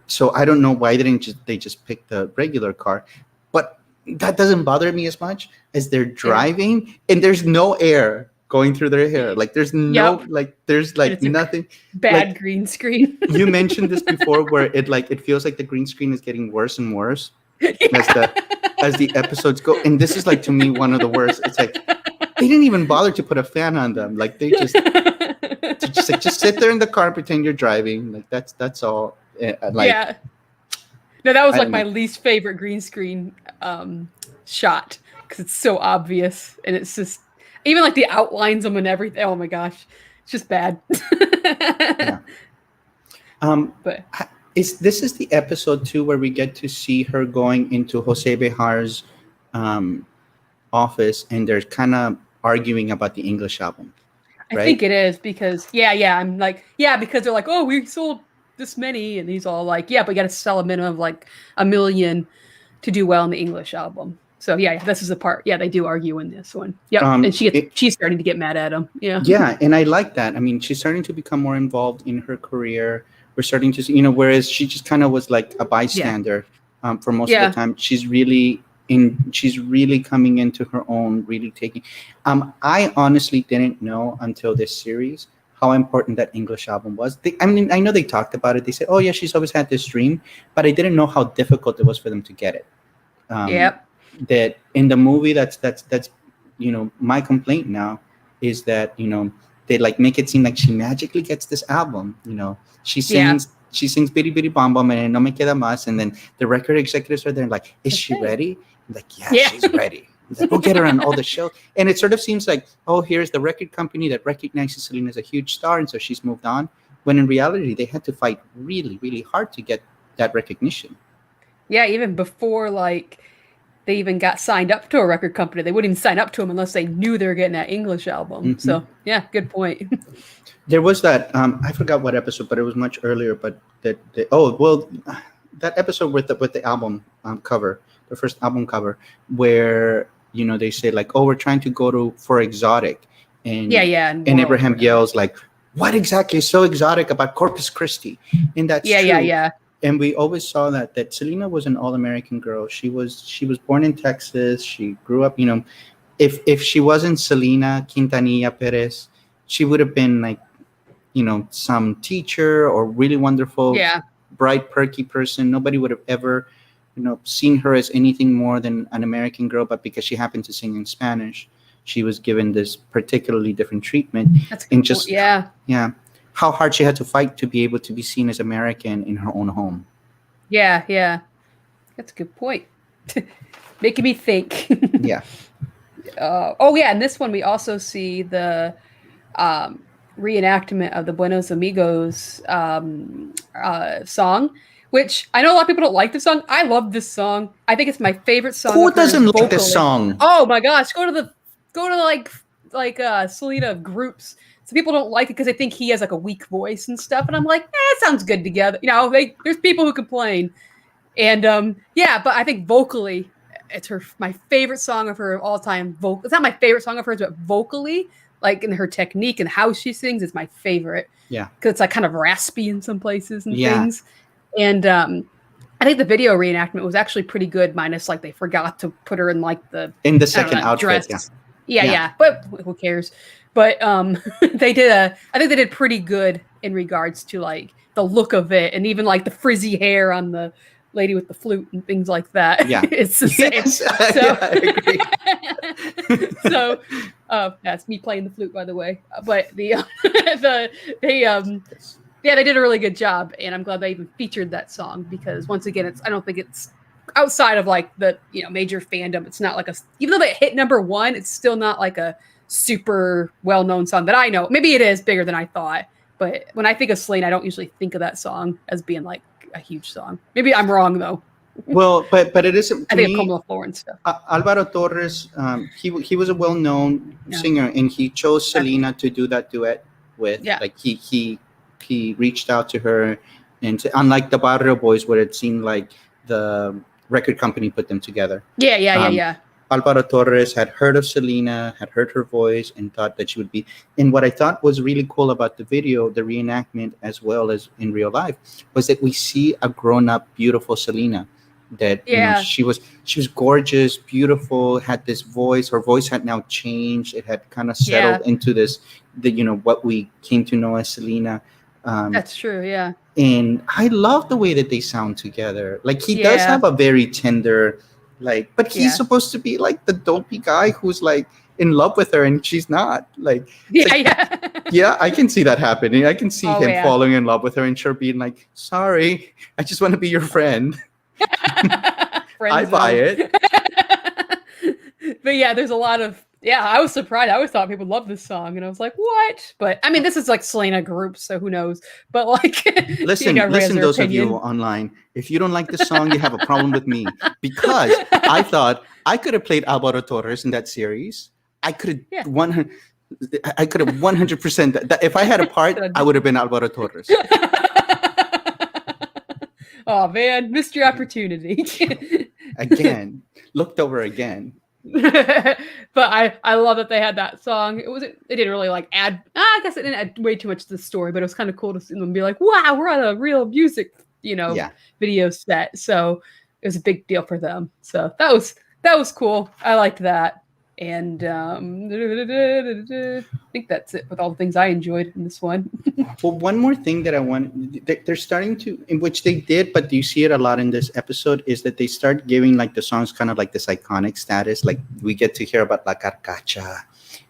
Speaker 1: so I don't know why they just pick the regular car. But that doesn't bother me as much as they're driving and there's no air going through their hair. Like there's no there's nothing.
Speaker 2: Bad green screen.
Speaker 1: You mentioned this before, where it feels like the green screen is getting worse and worse as the episodes go. And this is like, to me, one of the worst. It's like they didn't even bother to put a fan on them. Like they just sit there in the car and pretend you're driving. Like that's all.
Speaker 2: No, that was like my least favorite green screen shot, because it's so obvious, and it's just even like the outlines them and everything. Oh my gosh, it's just bad.
Speaker 1: But this is the episode 2 where we get to see her going into Jose Bejar's office, and they're kind of arguing about the English album. Right?
Speaker 2: I think it is, because I'm like, because they're like, oh, we sold this many, and he's all like, but you got to sell a minimum of like 1 million to do well in the English album. So this is the part. They do argue in this one. And she's starting to get mad at him.
Speaker 1: Yeah, and I like that. I mean, she's starting to become more involved in her career. We're starting to see, whereas she just kind of was like a bystander for most of the time. She's really coming into her own, really taking. I honestly didn't know until this series how important that English album was. I know they talked about it. They said, oh yeah, she's always had this dream, but I didn't know how difficult it was for them to get it. That in the movie, that's my complaint now is that they like make it seem like she magically gets this album. She sings Bitty Bitty Bom Bom and No Me Queda Más, and then the record executives are there and like, is she ready? I'm like, she's ready. We'll get her on all the shows. And it sort of seems like, oh, here's the record company that recognizes Selena as a huge star, and so she's moved on. When in reality, they had to fight really, really hard to get that recognition.
Speaker 2: Yeah, even before like they even got signed up to a record company, they wouldn't even sign up to them unless they knew they were getting that English album. Mm-hmm. So yeah, good point.
Speaker 1: There was that I forgot what episode, but it was much earlier. But that episode with the album cover, the first album cover, where they say like, oh, we're trying to go for exotic, and and Abraham yells like, what exactly is so exotic about Corpus Christi? And that's true.
Speaker 2: Yeah.
Speaker 1: And we always saw that Selena was an all-American girl. She was born in Texas. She grew up, if she wasn't Selena Quintanilla-Perez, she would have been like, some teacher or really wonderful, bright, perky person. Nobody would have ever, seen her as anything more than an American girl. But because she happened to sing in Spanish, she was given this particularly different treatment.
Speaker 2: That's good.
Speaker 1: Yeah. How hard she had to fight to be able to be seen as American in her own home.
Speaker 2: Yeah. That's a good point. Making me think.
Speaker 1: Yeah.
Speaker 2: And this one we also see the reenactment of the Buenos Amigos song, which I know a lot of people don't like this song. I love this song. I think it's my favorite song.
Speaker 1: Who doesn't like this song?
Speaker 2: Oh my gosh, go to like Selena groups. So people don't like it because they think he has like a weak voice and stuff. And I'm like, it sounds good together. There's people who complain. And but I think vocally, it's my favorite song of her of all time. It's not my favorite song of hers, but vocally, like in her technique and how she sings, is my favorite.
Speaker 1: Yeah.
Speaker 2: Because it's like kind of raspy in some places and things. And I think the video reenactment was actually pretty good, minus like they forgot to put her in like the
Speaker 1: second outfit.
Speaker 2: Dress. Yeah. But who cares? But I think they did pretty good in regards to like the look of it, and even like the frizzy hair on the lady with the flute and things like that.
Speaker 1: Yeah,
Speaker 2: it's the same.
Speaker 1: Yes. So,
Speaker 2: I agree. So that's me playing the flute, by the way. But they did a really good job, and I'm glad they even featured that song because once again, I don't think it's outside of like the major fandom. It's not like even though they hit number one, it's still not like a super well-known song that I know. Maybe it is bigger than I thought, but when I think of Selena, I don't usually think of that song as being like a huge song. Maybe I'm wrong though.
Speaker 1: Well, but it isn't.
Speaker 2: I think of Como Florence stuff.
Speaker 1: Alvaro Torres, he was a well-known singer, and he chose Selena to do that duet with. Yeah. Like he reached out to her, and unlike the Barrio Boys, where it seemed like the record company put them together.
Speaker 2: Yeah.
Speaker 1: Alvaro Torres had heard of Selena, had heard her voice, and thought that she would be. And what I thought was really cool about the video, the reenactment, as well as in real life, was that we see a grown-up, beautiful Selena. That she was gorgeous, beautiful, had this voice. Her voice had now changed. It had kind of settled into this, what we came to know as Selena.
Speaker 2: That's true. Yeah.
Speaker 1: And I love the way that they sound together. Like he does have a very tender. But he's supposed to be like the dopey guy who's like in love with her, and she's not. I can see that happening. I can see him falling in love with her, and her being like, "Sorry, I just want to be your friend." I buy it.
Speaker 2: But there's a lot of I was surprised. I always thought people loved this song, and I was like, "What?" But I mean, this is like Selena group, so who knows? But like,
Speaker 1: listen, those of you online. If you don't like the song, you have a problem with me, because I thought I could have played Alvaro Torres in that series. I could have 100%. If I had a part, I would have been Alvaro Torres.
Speaker 2: Oh man, missed your opportunity.
Speaker 1: Again, looked over again.
Speaker 2: But I love that they had that song. They didn't really like add. I guess it didn't add way too much to the story, but it was kind of cool to see them be like, "Wow, we're on a real music, video set." So it was a big deal for them. So that was cool. I liked that. And I think that's it with all the things I enjoyed in this one.
Speaker 1: Well, one more thing that I want, they're starting to, in which they did, but you see it a lot in this episode, is that they start giving like the songs kind of like this iconic status. Like we get to hear about La Carcacha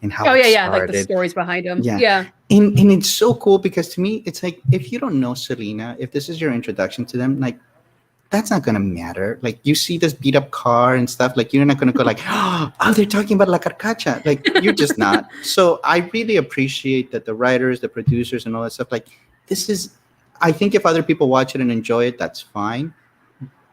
Speaker 1: and how it started.
Speaker 2: Like the stories behind them.
Speaker 1: Yeah. And it's so cool because to me, it's like, if you don't know Selena, if this is your introduction to them, like, that's not gonna matter. Like, you see this beat up car and stuff, like, you're not gonna go like, oh, they're talking about La Carcacha. Like, you're just not. So I really appreciate that the writers, the producers, and all that stuff, like, this is, I think if other people watch it and enjoy it, that's fine.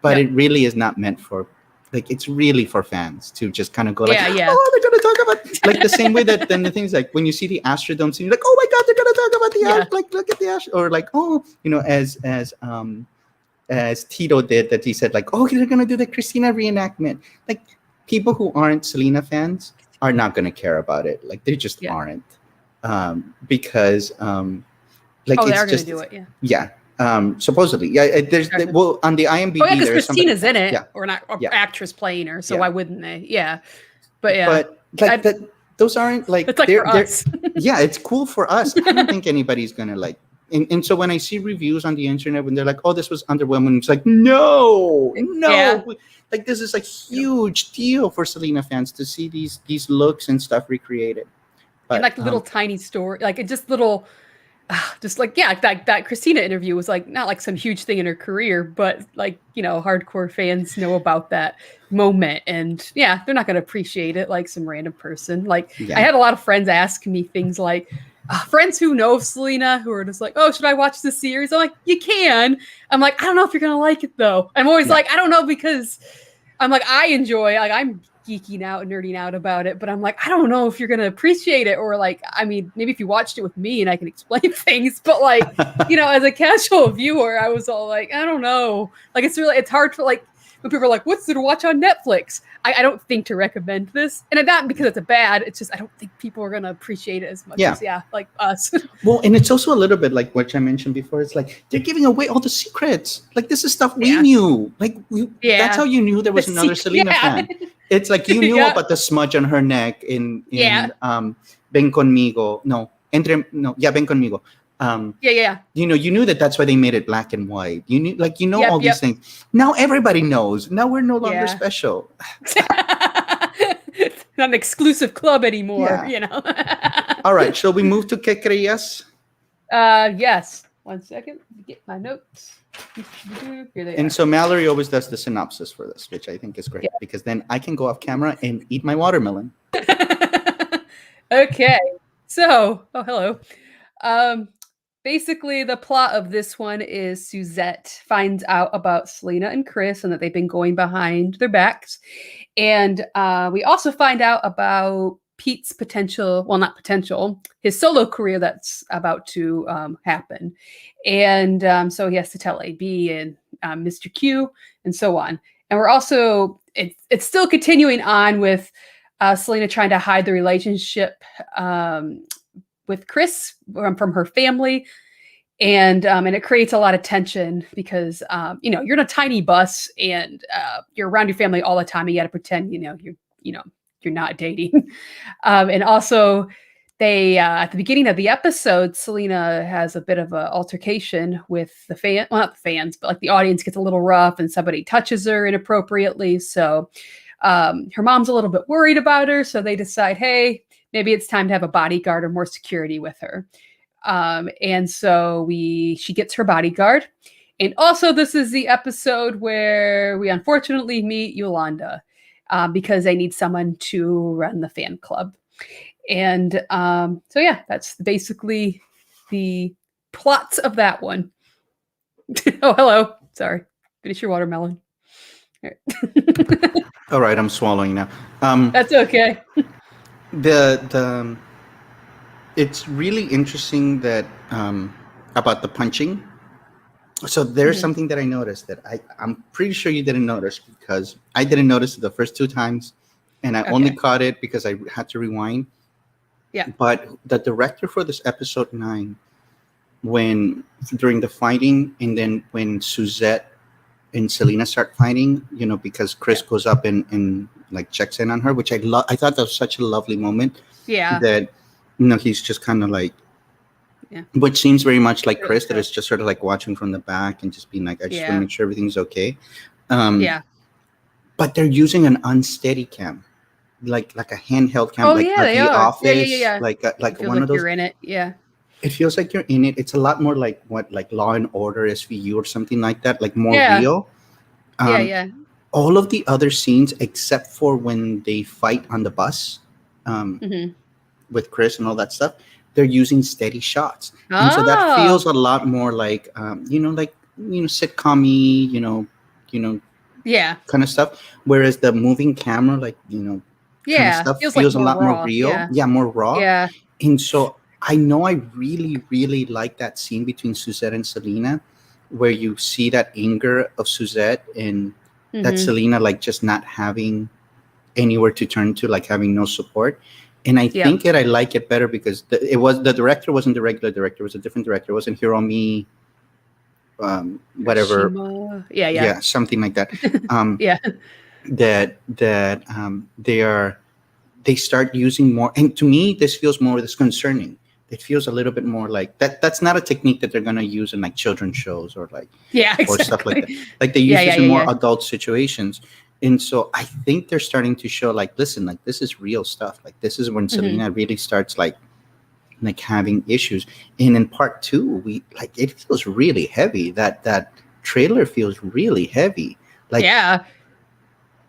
Speaker 1: But it really is not meant for, like, it's really for fans to just kind of go like, oh, they're going to talk about, like, the same way that then the things like when you see the Astrodome scene, you're like, oh my God, they're going to talk about the like, look at the Astrodome, or like, oh, you know, as Tito did, that he said like, oh, they're going to do the Christina reenactment. Like, people who aren't Selena fans are not going to care about it. Like, they just aren't, because like,
Speaker 2: they are going to do it.
Speaker 1: Yeah. Supposedly, there's well, on the IMDb.
Speaker 2: Oh, yeah, because Christina's in it, or not, or actress playing her. So why wouldn't they? Yeah, but like that, those aren't like, it's like for us.
Speaker 1: Yeah, it's cool for us. I don't think anybody's gonna like. And so when I see reviews on the internet when they're like, "Oh, this was underwhelming," it's like, no, like, this is a huge deal for Selena fans to see these looks and stuff recreated. But,
Speaker 2: and like little tiny story, like it just little. Just like, that Christina interview was like not like some huge thing in her career, but like, you know, hardcore fans know about that moment, and they're not going to appreciate it like some random person. Like, I had a lot of friends ask me things like, friends who know Selena who are just like, oh, should I watch this series? I'm like, you can. I'm like, I don't know if you're going to like it though. I'm always like, I don't know, because I'm like, I enjoy, like, I'm geeking out and nerding out about it, but I'm like, I don't know if you're going to appreciate it, or like, I mean, maybe if you watched it with me and I can explain things, but like, you know, as a casual viewer, I was all like, I don't know. Like, it's hard for, like, when people are like, what's there to watch on Netflix? I don't think to recommend this. And not because it's bad, it's just, I don't think people are going to appreciate it as much as, like us.
Speaker 1: Well, and it's also a little bit like what I mentioned before. It's like, they're giving away all the secrets. Like, this is stuff we knew. Like, that's how you kneu there was another Selena fan. It's like, you knew about the smudge on her neck in Ven Conmigo. Ven Conmigo. You know, you knew that's why they made it black and white. You knew, like, all these things. Now everybody knows. Now we're no longer special.
Speaker 2: It's not an exclusive club anymore, you know.
Speaker 1: All right, shall we move to Que Creias?
Speaker 2: Yes. 1 second. Get my notes. Here they are.
Speaker 1: So Mallory always does the synopsis for this, which I think is great, because then I can go off camera and eat my watermelon.
Speaker 2: Okay. So, hello. Basically, the plot of this one is Suzette finds out about Selena and Chris and that they've been going behind their backs. And we also find out about Pete's his solo career that's about to happen. And so he has to tell AB and Mr. Q and so on. And we're also, it's still continuing on with Selena trying to hide the relationship with Chris from her family. And it creates a lot of tension because, you know, you're in a tiny bus and you're around your family all the time. And you got to pretend, you're not dating. And also they, at the beginning of the episode, Selena has a bit of an altercation with not the fans, but like the audience gets a little rough and somebody touches her inappropriately. So her mom's a little bit worried about her. So they decide, hey, maybe it's time to have a bodyguard or more security with her. And so she gets her bodyguard. And also this is the episode where we unfortunately meet Yolanda, because they need someone to run the fan club. And so that's basically the plots of that one. Oh, hello. Sorry. Finish your watermelon. All right.
Speaker 1: All right, I'm swallowing now.
Speaker 2: That's okay.
Speaker 1: It's really interesting that about the punching. So there's something that I noticed that I'm pretty sure you didn't notice, because I didn't notice it the first 2 times, and I only caught it because I had to rewind.
Speaker 2: Yeah.
Speaker 1: But the director for this episode 9, during the fighting, and then when Suzette and Selena start fighting, because Chris goes up and like checks in on her, which I thought that was such a lovely moment.
Speaker 2: Yeah.
Speaker 1: That he's just kind of like, which seems very much like Chris, that is just sort of like watching from the back and just being like, I just want to make sure everything's okay. But they're using an unsteady cam, like a handheld cam, like
Speaker 2: they
Speaker 1: The
Speaker 2: are.
Speaker 1: Office,
Speaker 2: Yeah.
Speaker 1: like
Speaker 2: one
Speaker 1: like
Speaker 2: of those. You're in it,
Speaker 1: It feels like you're in it. It's a lot more like Law and Order SVU or something like that, like more real.
Speaker 2: Yeah.
Speaker 1: All of the other scenes, except for when they fight on the bus, with Chris and all that stuff, they're using steady shots, and so that feels a lot more like sitcom-y,
Speaker 2: yeah,
Speaker 1: kind of stuff. Whereas the moving camera, like kind of stuff,
Speaker 2: feels like
Speaker 1: feels a
Speaker 2: more
Speaker 1: lot more
Speaker 2: raw.
Speaker 1: real. Yeah, more raw.
Speaker 2: Yeah.
Speaker 1: And so I know I really, really like that scene between Suzette and Selena, where you see that anger of Suzette and that Selena, like, just not having anywhere to turn to, like having no support. And I think I like it better because the director wasn't the regular director; it was a different director. It wasn't Hiromi, whatever.
Speaker 2: Shima. Yeah,
Speaker 1: something like that.
Speaker 2: yeah.
Speaker 1: They start using more, and to me, this feels more disconcerting. It feels a little bit more like that. That's not a technique that they're gonna use in like children's shows or like
Speaker 2: exactly.
Speaker 1: or stuff like that. Like they use this in more adult situations. And so I think they're starting to show like, listen, like this is real stuff. Like this is when Selena really starts like having issues. And in part 2, it feels really heavy. That trailer feels really heavy. Like
Speaker 2: it's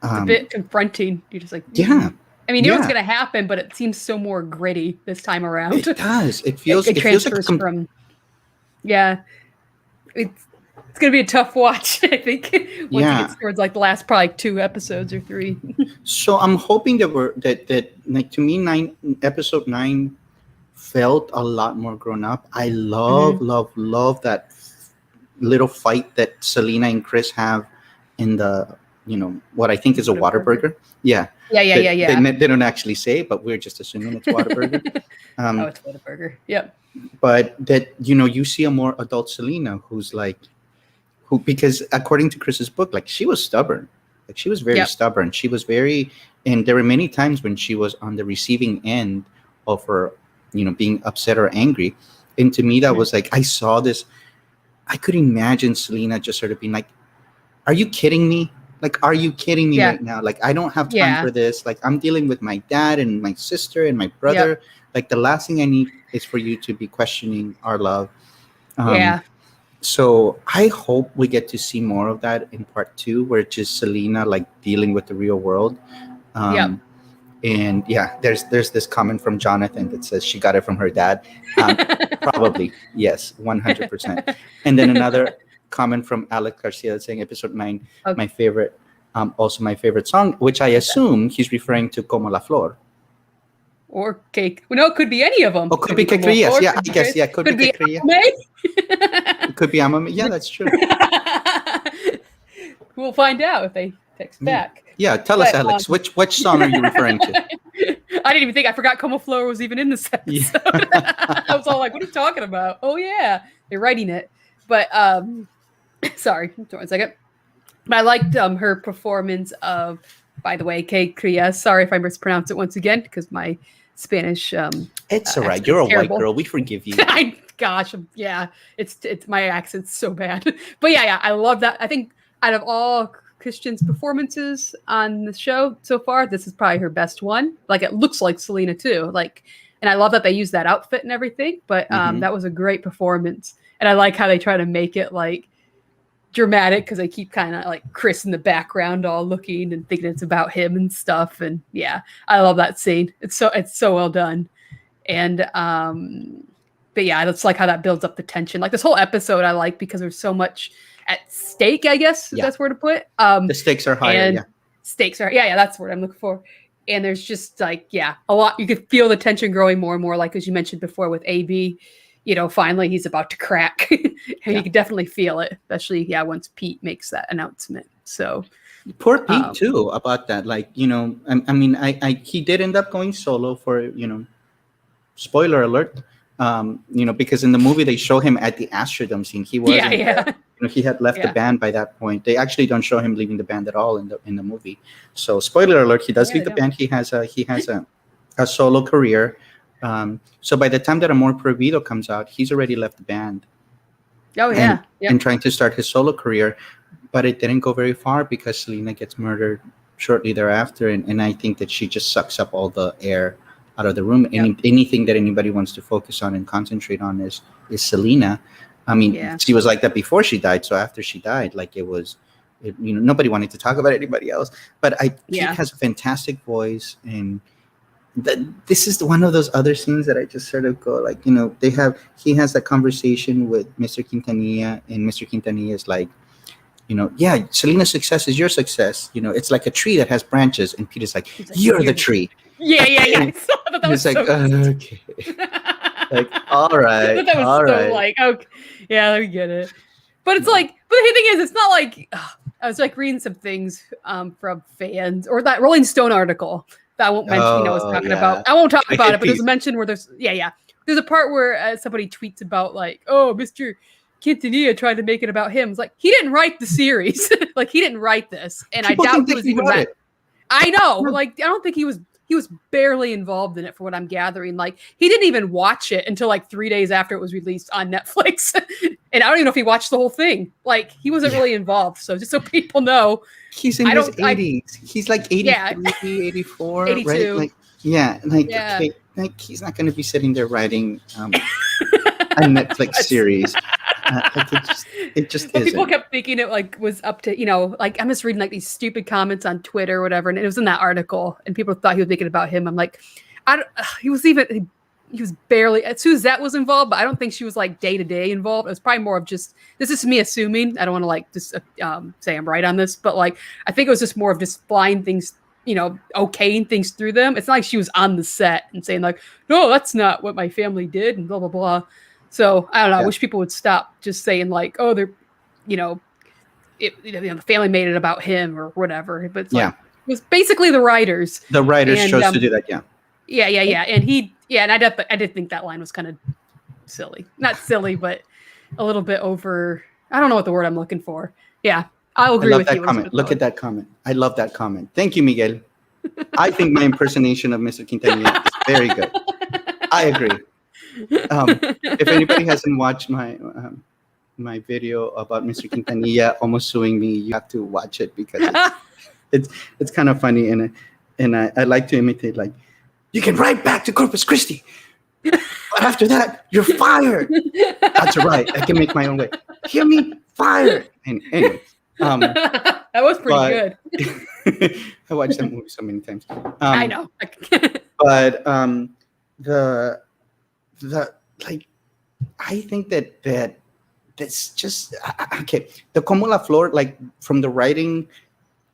Speaker 2: a bit confronting. You're just like, I mean, you know what's going to happen, but it seems so more gritty this time around.
Speaker 1: It does. It feels. It
Speaker 2: transfers
Speaker 1: feels like
Speaker 2: from. Yeah, it's going to be a tough watch. I think once it gets towards like the last probably 2 episodes or 3.
Speaker 1: So I'm hoping that like, to me, episode 9 felt a lot more grown up. I love that little fight that Selena and Chris have in the what I think is a Whataburger. Yeah. They don't actually say it, but we're just assuming it's Whataburger.
Speaker 2: It's Whataburger. Yep.
Speaker 1: But that you see a more adult Selena because according to Chris's book, like she was stubborn. Like she was very stubborn. She was and there were many times when she was on the receiving end of her, being upset or angry. And to me, that was like, I saw this. I could imagine Selena just sort of being like, "Are you kidding me? Like, are you kidding me right now? Like, I don't have time for this. Like, I'm dealing with my dad and my sister and my brother. Like, the last thing I need is for you to be questioning our love." So I hope we get to see more of that in part 2, where it's just Selena like dealing with the real world. And there's this comment from Jonathan that says she got it from her dad. Probably, yes, 100%. And then another comment from Alex Garcia saying episode 9, my favorite, also my favorite song, which I assume he's referring to Como la Flor.
Speaker 2: Or cake. Well, no, it could be any of them.
Speaker 1: Oh, could be Creias. Yeah, I guess. Yeah, could be Creias. It could be Amame. Yeah, that's true.
Speaker 2: We'll find out if they text back.
Speaker 1: Yeah, tell us, Alex. Which song are you referring to?
Speaker 2: I didn't even think. I forgot Como Flor was even in this episode. I was all like, "What are you talking about?" Oh yeah, they're writing it. But sorry, hold on a second. But I liked her performance of, by the way, Creias. Sorry if I mispronounce it once again because my Spanish.
Speaker 1: It's all right. You're a white girl. We forgive you.
Speaker 2: It's my accent's so bad. But yeah, I love that. I think out of all Christian's performances on the show so far, this is probably her best one. Like, it looks like Selena too. Like, and I love that they use that outfit and everything. But that was a great performance, and I like how they try to make it like dramatic because they keep kind of like Chris in the background all looking and thinking it's about him and stuff. And yeah, I love that scene. It's so well done. And but yeah, it's like how that builds up the tension. Like this whole episode I like because there's so much at stake, I guess if that's where to put.
Speaker 1: The stakes are higher.
Speaker 2: Stakes are that's the word I'm looking for. And there's just like a lot. You could feel the tension growing more and more, like as you mentioned before with AB. Finally he's about to crack. And you can definitely feel it, especially once Pete makes that announcement. So
Speaker 1: poor Pete too about that. Like, I mean, he did end up going solo for, spoiler alert, because in the movie they show him at the Astrodome scene. He was he had left the band by that point. They actually don't show him leaving the band at all in the movie. So spoiler alert, he does leave the band. He has a solo career. So by the time that Amor Prohibido comes out, he's already left the band. And trying to start his solo career, but it didn't go very far because Selena gets murdered shortly thereafter, and I think that she just sucks up all the air out of the room. Anything that anybody wants to focus on and concentrate on is Selena. I mean, she was like that before she died, so after she died, like it was nobody wanted to talk about anybody else. But Pete has a fantastic voice, and this is one of those other scenes that I just sort of go like, he has that conversation with Mr. Quintanilla, and Mr. Quintanilla is like, yeah, Selena's success is your success. It's like a tree that has branches, and Peter's like, you're the tree.
Speaker 2: Yeah. I saw that. That was
Speaker 1: like, okay. Like, all right.
Speaker 2: That was so like, okay, yeah, let me get it. But it's like, but the thing is, it's not like I was like reading some things from fans, or that Rolling Stone article that I won't mention. Was talking about. I won't talk about it, but there's a mention where there's there's a part where somebody tweets about like, oh, Mr. Quintanilla tried to make it about him. It's like, he didn't write the series. Like, he didn't write this, and I doubt he was even that. I know, like, I don't think he was barely involved in it, for what I'm gathering. Like, he didn't even watch it until like 3 days after it was released on Netflix. And I don't even know if he watched the whole thing. Like, he wasn't really involved. So just so people know,
Speaker 1: he's in his 80s. He's like 83, 84, 82. Right? Like, okay, like, he's not going to be sitting there writing a Netflix series. It just isn't.
Speaker 2: People kept thinking it like was up to, like, I'm just reading like these stupid comments on Twitter or whatever, and it was in that article, and people thought he was thinking about him. I'm like, he was barely, Suzette was involved, but I don't think she was like day to day involved. It was probably more of just, this is me assuming, I don't want to like just say I'm right on this, but like, I think it was just more of just flying things, okaying things through them. It's not like she was on the set and saying like, no, that's not what my family did, and blah, blah, blah. So I don't know. I wish people would stop just saying like, oh, they're, the family made it about him or whatever. But it's like, it was basically the writers.
Speaker 1: The writers chose to do that.
Speaker 2: Yeah. And I did think that line was kind of silly. Not silly, but a little bit over. I don't know what the word I'm looking for. Yeah, I'll agree with you.
Speaker 1: Comment. Look at that comment. I love that comment. Thank you, Miguel. I think my impersonation of Mr. Quintanilla is very good. I agree. If anybody hasn't watched my video about Mr. Quintanilla almost suing me, you have to watch it, because it's kind of funny, and I like to imitate, like, you can write back to Corpus Christi, but after that you're fired. That's right, I can make my own way. Hear me? Fired. And anyway,
Speaker 2: that was pretty good.
Speaker 1: I watched that movie so many times.
Speaker 2: I know.
Speaker 1: But the like, I think that's just okay. The Como la Flor, like, from the writing,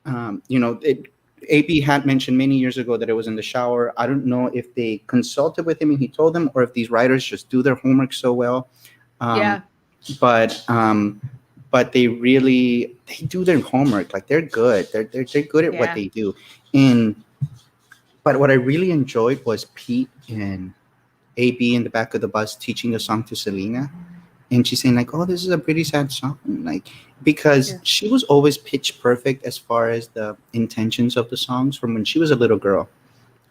Speaker 1: AB had mentioned many years ago that it was in the shower. I don't know if they consulted with him and he told them, or if these writers just do their homework so well. But they do their homework. Like, they're good. They're good at what they do. But what I really enjoyed was Pete and AB in the back of the bus teaching the song to Selena, and she's saying like, oh, this is a pretty sad song, like, because she was always pitch perfect as far as the intentions of the songs from when she was a little girl.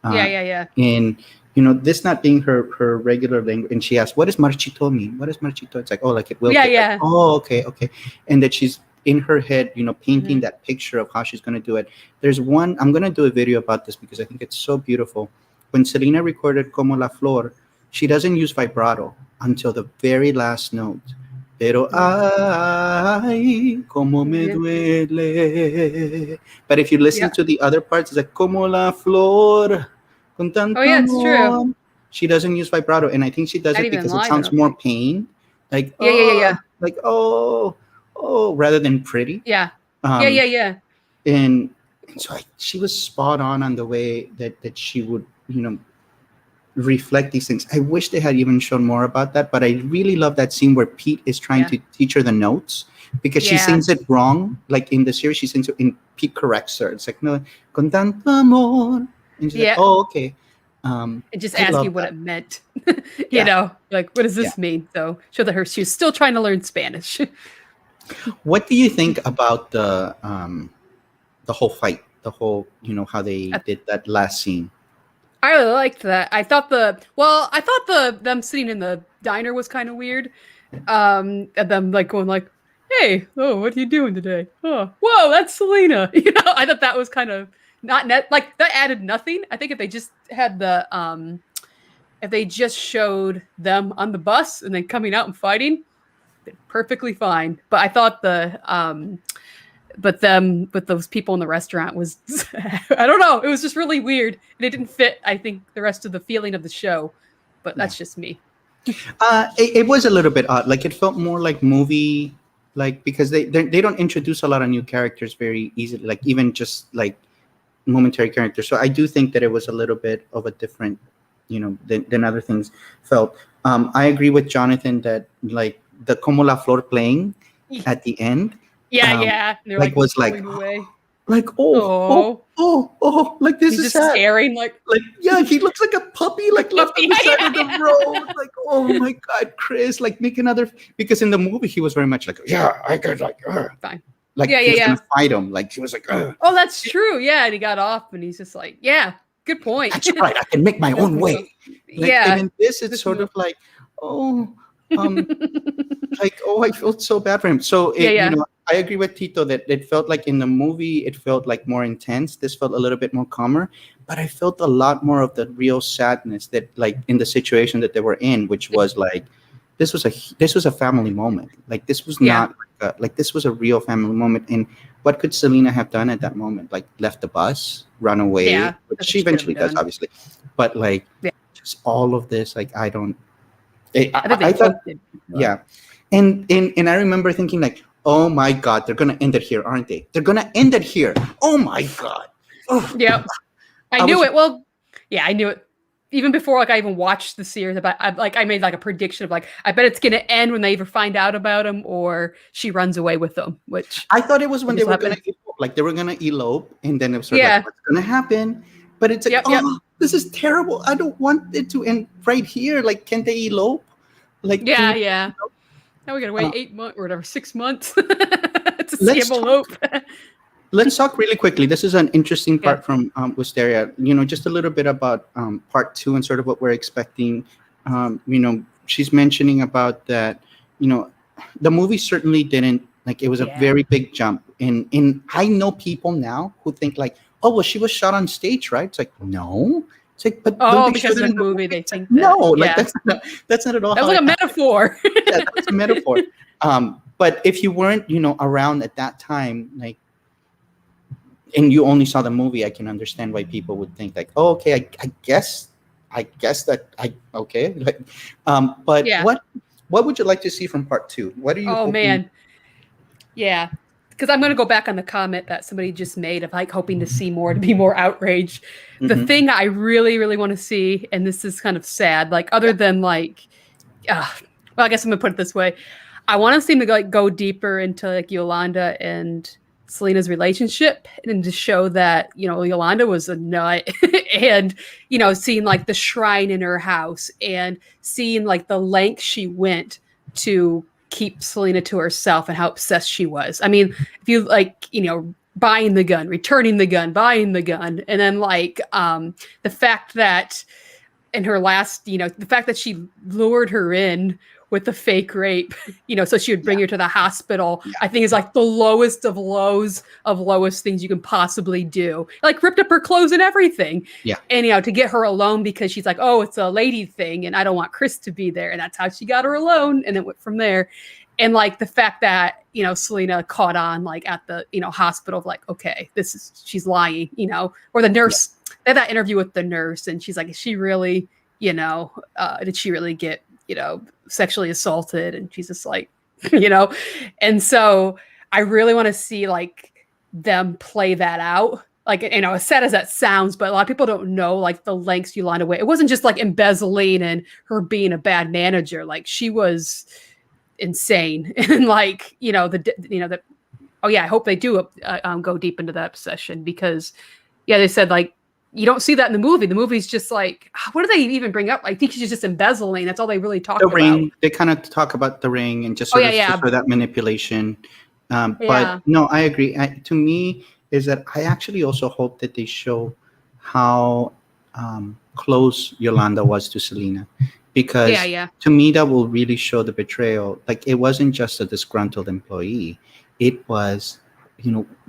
Speaker 1: And this not being her regular language, and she asked, what does marchito mean? What is marchito? It's like, oh, like it will. Like, oh, okay. And that she's in her head, painting that picture of how she's going to do it. There's one, I'm going to do a video about this because I think it's so beautiful. When Selena recorded Como la Flor, she doesn't use vibrato until the very last note. Pero ay, como me duele. But if you listen to the other parts, it's like, como la flor, con tanto
Speaker 2: amor. It's true.
Speaker 1: She doesn't use vibrato, and I think she does it because it sounds more pain. Like, like, oh, rather than pretty. And so she was spot on the way that she would, reflect these things. I wish they had even shown more about that, but I really love that scene where Pete is trying to teach her the notes, because she sings it wrong. Like, in the series, she sings it, and Pete corrects her. It's like, no, con tanto amor. And she's like, oh, okay.
Speaker 2: It just asked you what it meant. you know, like, what does this mean? So show that she's still trying to learn Spanish. What
Speaker 1: do you think about the whole fight? The whole, how they did that last scene?
Speaker 2: I really liked that. I thought them sitting in the diner was kind of weird. And them like going like, hey, what are you doing today? Oh, whoa, that's Selena. I thought that was kind of not like that added nothing. I think if they just had if they just showed them on the bus and then coming out and fighting, perfectly fine. But I thought but them with those people in the restaurant was, I don't know. It was just really weird. And it didn't fit, I think, the rest of the feeling of the show. But that's just me.
Speaker 1: It was a little bit odd. Like it felt more like movie, like because they don't introduce a lot of new characters very easily. Like even just like momentary characters. So I do think that it was a little bit of a different, than other things felt. I agree with Jonathan that like the Como la Flor playing at the end.
Speaker 2: Yeah.
Speaker 1: Like was like away. Like oh, like this
Speaker 2: He's
Speaker 1: is
Speaker 2: just
Speaker 1: sad.
Speaker 2: staring like
Speaker 1: yeah, he looks like a puppy, like left on the side of the road. Like, oh my God, Chris, like make another, because in the movie he was very much like, yeah, I could like
Speaker 2: fine.
Speaker 1: Like he was gonna fight him. Like he was like,
Speaker 2: oh, that's true. Yeah, and he got off and he's just like, yeah, good point.
Speaker 1: That's right. I can make my own way. Like,
Speaker 2: yeah.
Speaker 1: And in this, it's sort of like, like, I felt so bad for him. So I agree with Tito that it felt like in the movie, it felt like more intense. This felt a little bit more calmer, but I felt a lot more of the real sadness that like in the situation that they were in, which was like, this was a family moment. Like this was not like this was a real family moment. And what could Selena have done at that moment? Like left the bus, run away, which she eventually does, obviously. But like just all of this, like I thought, yeah. And I remember thinking like, oh my God, they're gonna end it here, aren't they? They're gonna end it here. Oh my God. Oh.
Speaker 2: Yep. I knew it. Well, yeah, I knew it. Even before like I even watched the series, I made like a prediction of like, I bet it's gonna end when they either find out about him or she runs away with them. Which
Speaker 1: I thought it was when they were gonna elope, and then it was sort of like, what's gonna happen? But it's like, this is terrible. I don't want it to end right here. Like, can't they elope? Like,
Speaker 2: now we gotta wait 8 months or whatever, 6 months to see him elope.
Speaker 1: Let's talk really quickly. This is an interesting part from Wisteria. Just a little bit about part 2 and sort of what we're expecting. She's mentioning about that. The movie certainly didn't like. It was a very big jump. And I know people now who think like, oh well, she was shot on stage, right? It's like no. It's like, but
Speaker 2: because of the movie, they think that.
Speaker 1: No, like that's not at all.
Speaker 2: That was like a metaphor.
Speaker 1: Yeah, that's a metaphor. But if you weren't, around at that time, like. And you only saw the movie, I can understand why people would think like, oh, okay, I guess that okay. Like, but what would you like to see from part 2? What are you?
Speaker 2: Oh man, yeah, because I'm going to go back on the comment that somebody just made of like hoping to see more, to be more outraged. The thing I really, really want to see, and this is kind of sad, like other than like, well, I guess I'm going to put it this way, I want to see them like go deeper into like Yolanda and Selena's relationship and to show that, Yolanda was a nut and, seeing like the shrine in her house and seeing like the length she went to keep Selena to herself and how obsessed she was. I mean, if you like, buying the gun, returning the gun, buying the gun. And then like the fact that in her last, the fact that she lured her in with the fake rape, so she would bring her to the hospital, I think is like the lowest of lows of lowest things you can possibly do. Like ripped up her clothes and everything.
Speaker 1: Yeah.
Speaker 2: And, to get her alone because she's like, oh, it's a lady thing and I don't want Chris to be there. And that's how she got her alone. And it went from there. And like the fact that, Selena caught on like at the, hospital, like, okay, she's lying, or the nurse, they had that interview with the nurse and she's like, is she really, did she really get, sexually assaulted? And she's just like, and so I really want to see like them play that out. Like, as sad as that sounds, but a lot of people don't know like the lengths Yolanda went. It wasn't just like embezzling and her being a bad manager. Like she was insane. And like, I hope they do go deep into that obsession because they said like, you don't see that in the movie. The movie's just like, what do they even bring up? I think she's just embezzling. That's all they really talk about. The
Speaker 1: ring. They kind of talk about the ring and just sort of for that manipulation. But no, I agree. To me, is that I actually also hope that they show how close Yolanda was to Selena. Because to me, that will really show the betrayal. Like it wasn't just a disgruntled employee. It was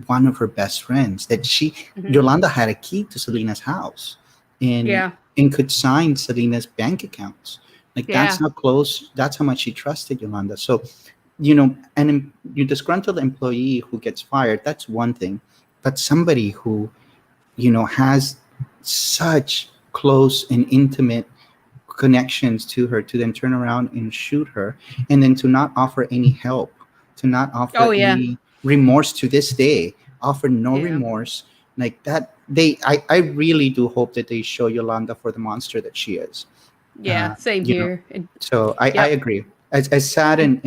Speaker 1: one of her best friends that Yolanda had a key to Selena's house and could sign Selena's bank accounts. Like that's how close, that's how much she trusted Yolanda. So you disgruntled employee who gets fired, that's one thing. But somebody who, has such close and intimate connections to her, to then turn around and shoot her, and then to not offer any help, to not offer any remorse to this day, offer no remorse like that. I really do hope that they show Yolanda for the monster that she is.
Speaker 2: Same here.
Speaker 1: So I agree. As sad and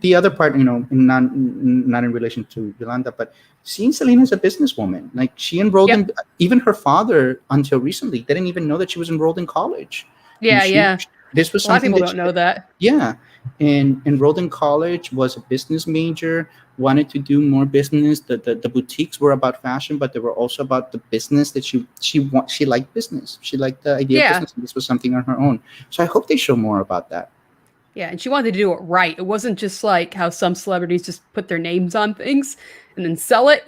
Speaker 1: the other part, not in relation to Yolanda, but seeing Selena as a businesswoman, like she enrolled in, even her father until recently didn't even know that she was enrolled in college. This was
Speaker 2: a lot of people don't know that.
Speaker 1: Yeah, and enrolled in college, was a business major, wanted to do more business. The boutiques were about fashion, but they were also about the business that she liked business. She liked the idea of business, and this was something on her own. So I hope they show more about that.
Speaker 2: Yeah, and she wanted to do it right. It wasn't just like how some celebrities just put their names on things and then sell it,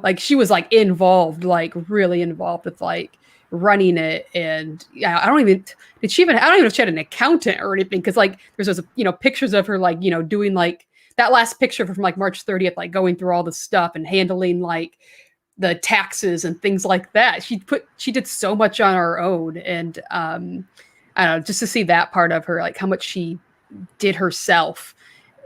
Speaker 2: like she was like involved, like really involved with like running it. And I don't even know if she had an accountant or anything, because like there's those pictures of her like doing like that last picture from like March 30th, like going through all the stuff and handling like the taxes and things like that. She did so much on her own. And I don't know, just to see that part of her, like how much she did herself.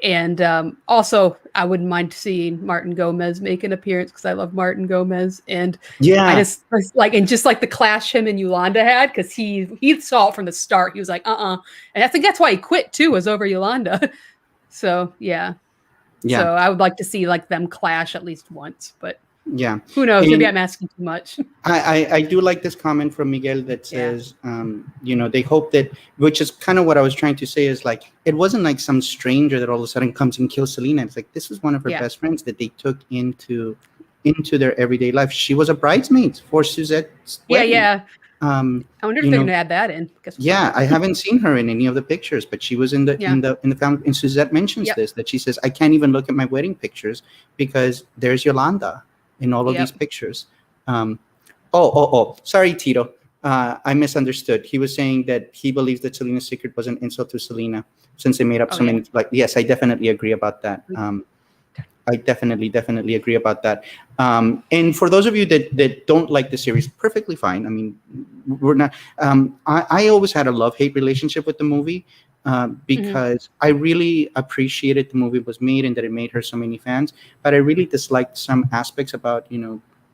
Speaker 2: And also I wouldn't mind seeing Martin Gomez make an appearance, because I love Martin Gomez. And I just like, and just like the clash him and Yolanda had, because he saw it from the start. He was like, and I think that's why he quit too, was over Yolanda. So so I would like to see like them clash at least once, but who knows? Maybe I'm asking too much.
Speaker 1: I do like this comment from Miguel that says, they hope that, which is kind of what I was trying to say, is like, it wasn't like some stranger that all of a sudden comes and kills Selena. It's like, this was one of her best friends that they took into their everyday life. She was a bridesmaid for Suzette's wedding.
Speaker 2: I wonder if they're going to add that in.
Speaker 1: I haven't seen her in any of the pictures, but she was in the family. And Suzette mentions this, that she says, I can't even look at my wedding pictures because there's Yolanda in all of these pictures. Sorry, Tito. I misunderstood. He was saying that he believes that Selena's secret was an insult to Selena, since they made up so many. Like, yes, I definitely agree about that. I definitely agree about that. And for those of you that don't like the series, perfectly fine. I mean, we're not. I always had a love-hate relationship with the movie. Because I really appreciated the movie was made and that it made her so many fans, but I really disliked some aspects about,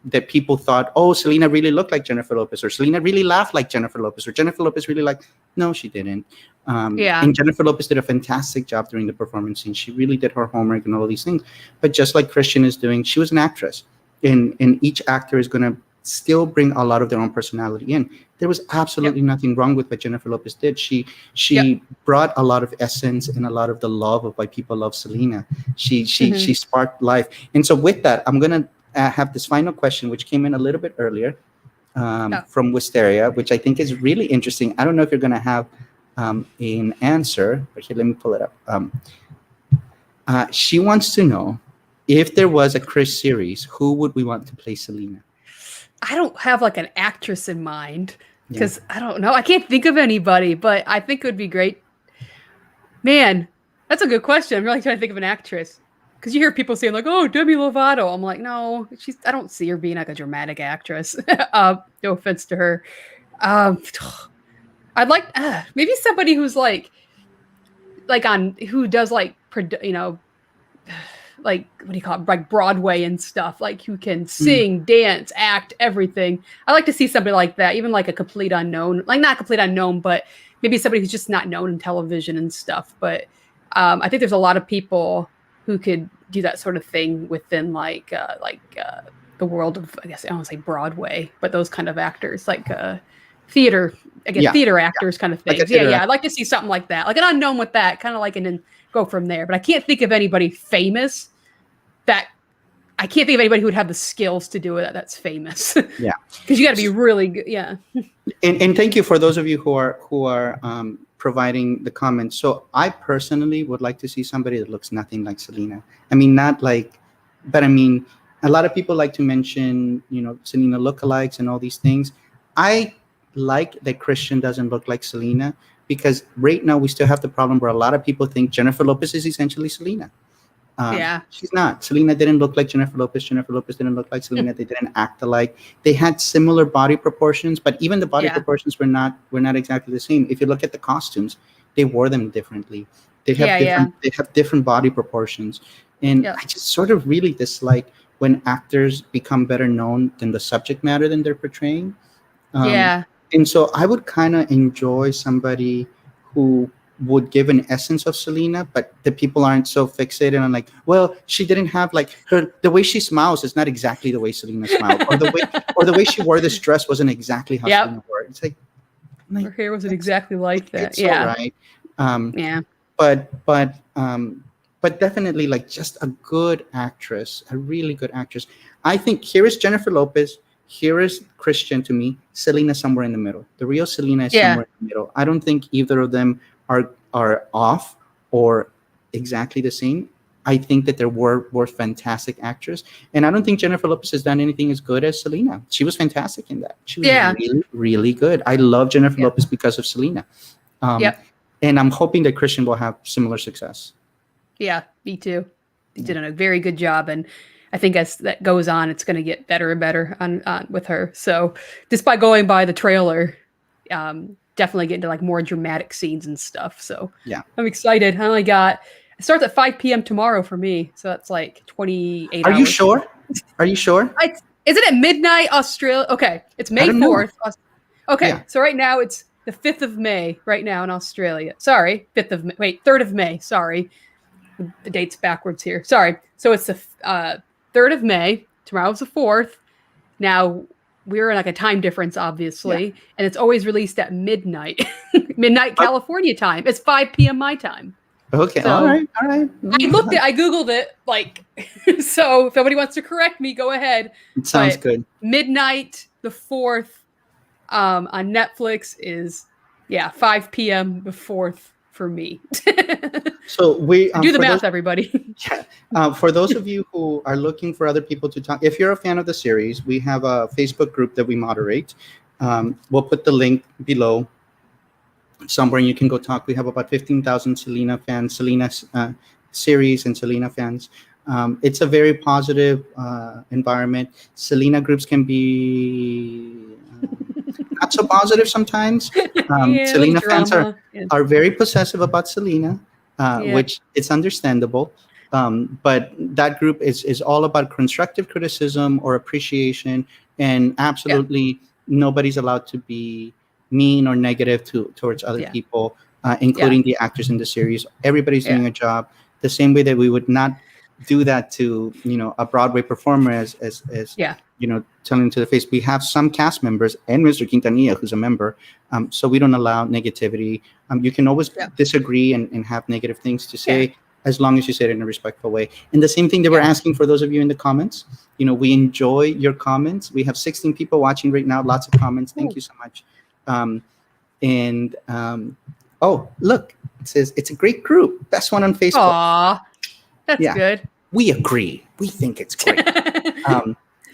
Speaker 1: that people thought, oh, Selena really looked like Jennifer Lopez, or Selena really laughed like Jennifer Lopez, or Jennifer Lopez really no, she didn't. And Jennifer Lopez did a fantastic job during the performance scene. She really did her homework and all of these things. But just like Christian is doing, she was an actress, and each actor is going to still bring a lot of their own personality in. There was absolutely nothing wrong with what Jennifer Lopez did. She brought a lot of essence and a lot of the love of why people love Selena. She sparked life. And so with that, I'm going to have this final question, which came in a little bit earlier from Wisteria, which I think is really interesting. I don't know if you're going to have an answer, but here, let me pull it up. She wants to know, if there was a Chris series, who would we want to play Selena?
Speaker 2: I don't have like an actress in mind, because I don't know. I can't think of anybody, but I think it would be great. Man, that's a good question. I'm really trying to think of an actress, because you hear people saying like, "Oh, Demi Lovato." I'm like, no, I don't see her being like a dramatic actress. No offense to her. I'd like maybe somebody who's like who does like like, what do you call it, like Broadway and stuff, like who can sing, dance, act, everything. I like to see somebody like that, even like a complete unknown, like not complete unknown, but maybe somebody who's just not known in television and stuff. But I think there's a lot of people who could do that sort of thing within like the world of, I guess I don't want to say Broadway, but those kind of actors, like theater, theater actors kind of things. Like I'd like to see something like that, like an unknown with that, kind of like, and then go from there. But I can't think of anybody famous I can't think of anybody who would have the skills to do it that's famous. Because you got to be really good.
Speaker 1: And thank you for those of you who are providing the comments. So I personally would like to see somebody that looks nothing like Selena. I mean, not like, but I mean, a lot of people like to mention, Selena lookalikes and all these things. I like that Christian doesn't look like Selena, because right now we still have the problem where a lot of people think Jennifer Lopez is essentially Selena. She's not. Selena didn't look like Jennifer Lopez. Jennifer Lopez didn't look like Selena. They didn't act alike. They had similar body proportions, but even the body proportions were not exactly the same. If you look at the costumes, they wore them differently. They have different body proportions, and I just sort of really dislike when actors become better known than the subject matter than they're portraying. And so I would kind of enjoy somebody who would give an essence of Selena, but the people aren't so fixated on like, well, she didn't have like the way she smiles is not exactly the way Selena smiled, or the way she wore this dress wasn't exactly how Selena wore it. It's like
Speaker 2: her hair wasn't exactly like that.
Speaker 1: It's all right. But definitely like just a good actress, a really good actress. I think here is Jennifer Lopez. Here is Christian to me. Selena somewhere in the middle. The real Selena is somewhere in the middle. I don't think either of them are off or exactly the same. I think that they were fantastic actors, and I don't think Jennifer Lopez has done anything as good as Selena. She was fantastic in that. She was really, really good. I love Jennifer Lopez because of Selena. And I'm hoping that Christian will have similar success.
Speaker 2: Yeah, me too. He did a very good job, and I think as that goes on, it's going to get better and better on with her. So just by going by the trailer, definitely get into like more dramatic scenes and stuff. So I'm excited. It starts at 5 p.m. tomorrow for me. So that's like 28 hours.
Speaker 1: Are you sure? Are you sure?
Speaker 2: Is it at midnight Australia? Okay. It's May 4th. Okay. So right now it's the 5th of May right now in Australia. Sorry. 3rd of May. Sorry. The date's backwards here. Sorry. So it's the 3rd of May. Tomorrow's the 4th. Now we're in like a time difference, obviously, and it's always released at midnight, California time. It's 5 p.m. my time.
Speaker 1: Okay,
Speaker 2: so
Speaker 1: all right.
Speaker 2: I Googled it, like, so if somebody wants to correct me, go ahead.
Speaker 1: It sounds good.
Speaker 2: Midnight, the 4th, on Netflix is, 5 p.m. the 4th for me.
Speaker 1: So we
Speaker 2: do the math, everybody.
Speaker 1: For those of you who are looking for other people to talk, if you're a fan of the series, we have a Facebook group that we moderate. We'll put the link below somewhere, and you can go talk. We have about 15,000 Selena fans, Selena series and Selena fans. It's a very positive environment. Selena groups can be not so positive sometimes. Selena fans are very possessive about Selena, which is understandable. But that group is all about constructive criticism or appreciation, and absolutely nobody's allowed to be mean or negative towards other people, including the actors in the series. Everybody's doing a job the same way that we would not do that to a Broadway performer as telling to the face. We have some cast members and Mr. Quintanilla, who's a member, so we don't allow negativity. You can always disagree and have negative things to say, as long as you say it in a respectful way. And the same thing that we're asking for those of you in the comments. We enjoy your comments. We have 16 people watching right now. Lots of comments. Thank you so much. Oh, look, it says it's a great group. Best one on Facebook.
Speaker 2: Aw, that's good.
Speaker 1: We agree. We think it's great.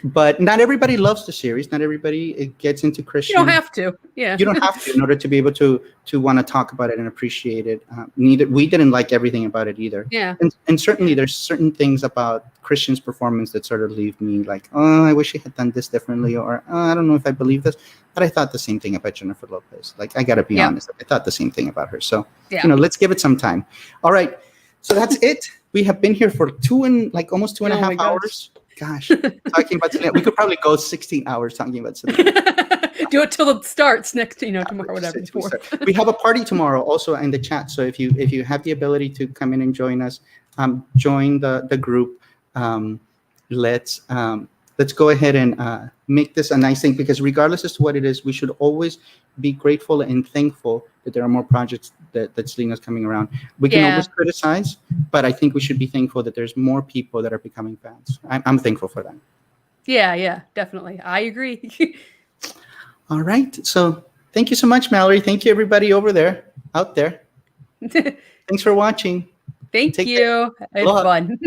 Speaker 1: But not everybody loves the series. Not everybody gets into Christian.
Speaker 2: You don't have to. Yeah.
Speaker 1: You don't have to in order to be able to want to talk about it and appreciate it. We didn't like everything about it either.
Speaker 2: Yeah.
Speaker 1: And certainly there's certain things about Christian's performance that sort of leave me like, oh, I wish he had done this differently, or I don't know if I believe this. But I thought the same thing about Jennifer Lopez. Like, I got to be honest. I thought the same thing about her. So, let's give it some time. All right. So that's it. We have been here for almost 2.5 hours. Gosh, talking about Selena. We could probably go 16 hours talking about Selena.
Speaker 2: Do it till it starts tomorrow, whatever.
Speaker 1: We have a party tomorrow also in the chat. So if you have the ability to come in and join us, join the group. Let's go ahead and make this a nice thing, because regardless as to what it is, we should always be grateful and thankful that there are more projects that Selena's coming around. We can always criticize, but I think we should be thankful that there's more people that are becoming fans. I'm thankful for that.
Speaker 2: Yeah, definitely. I agree.
Speaker 1: All right. So thank you so much, Mallory. Thank you, everybody out there. Thanks for watching.
Speaker 2: Thank you. It's fun.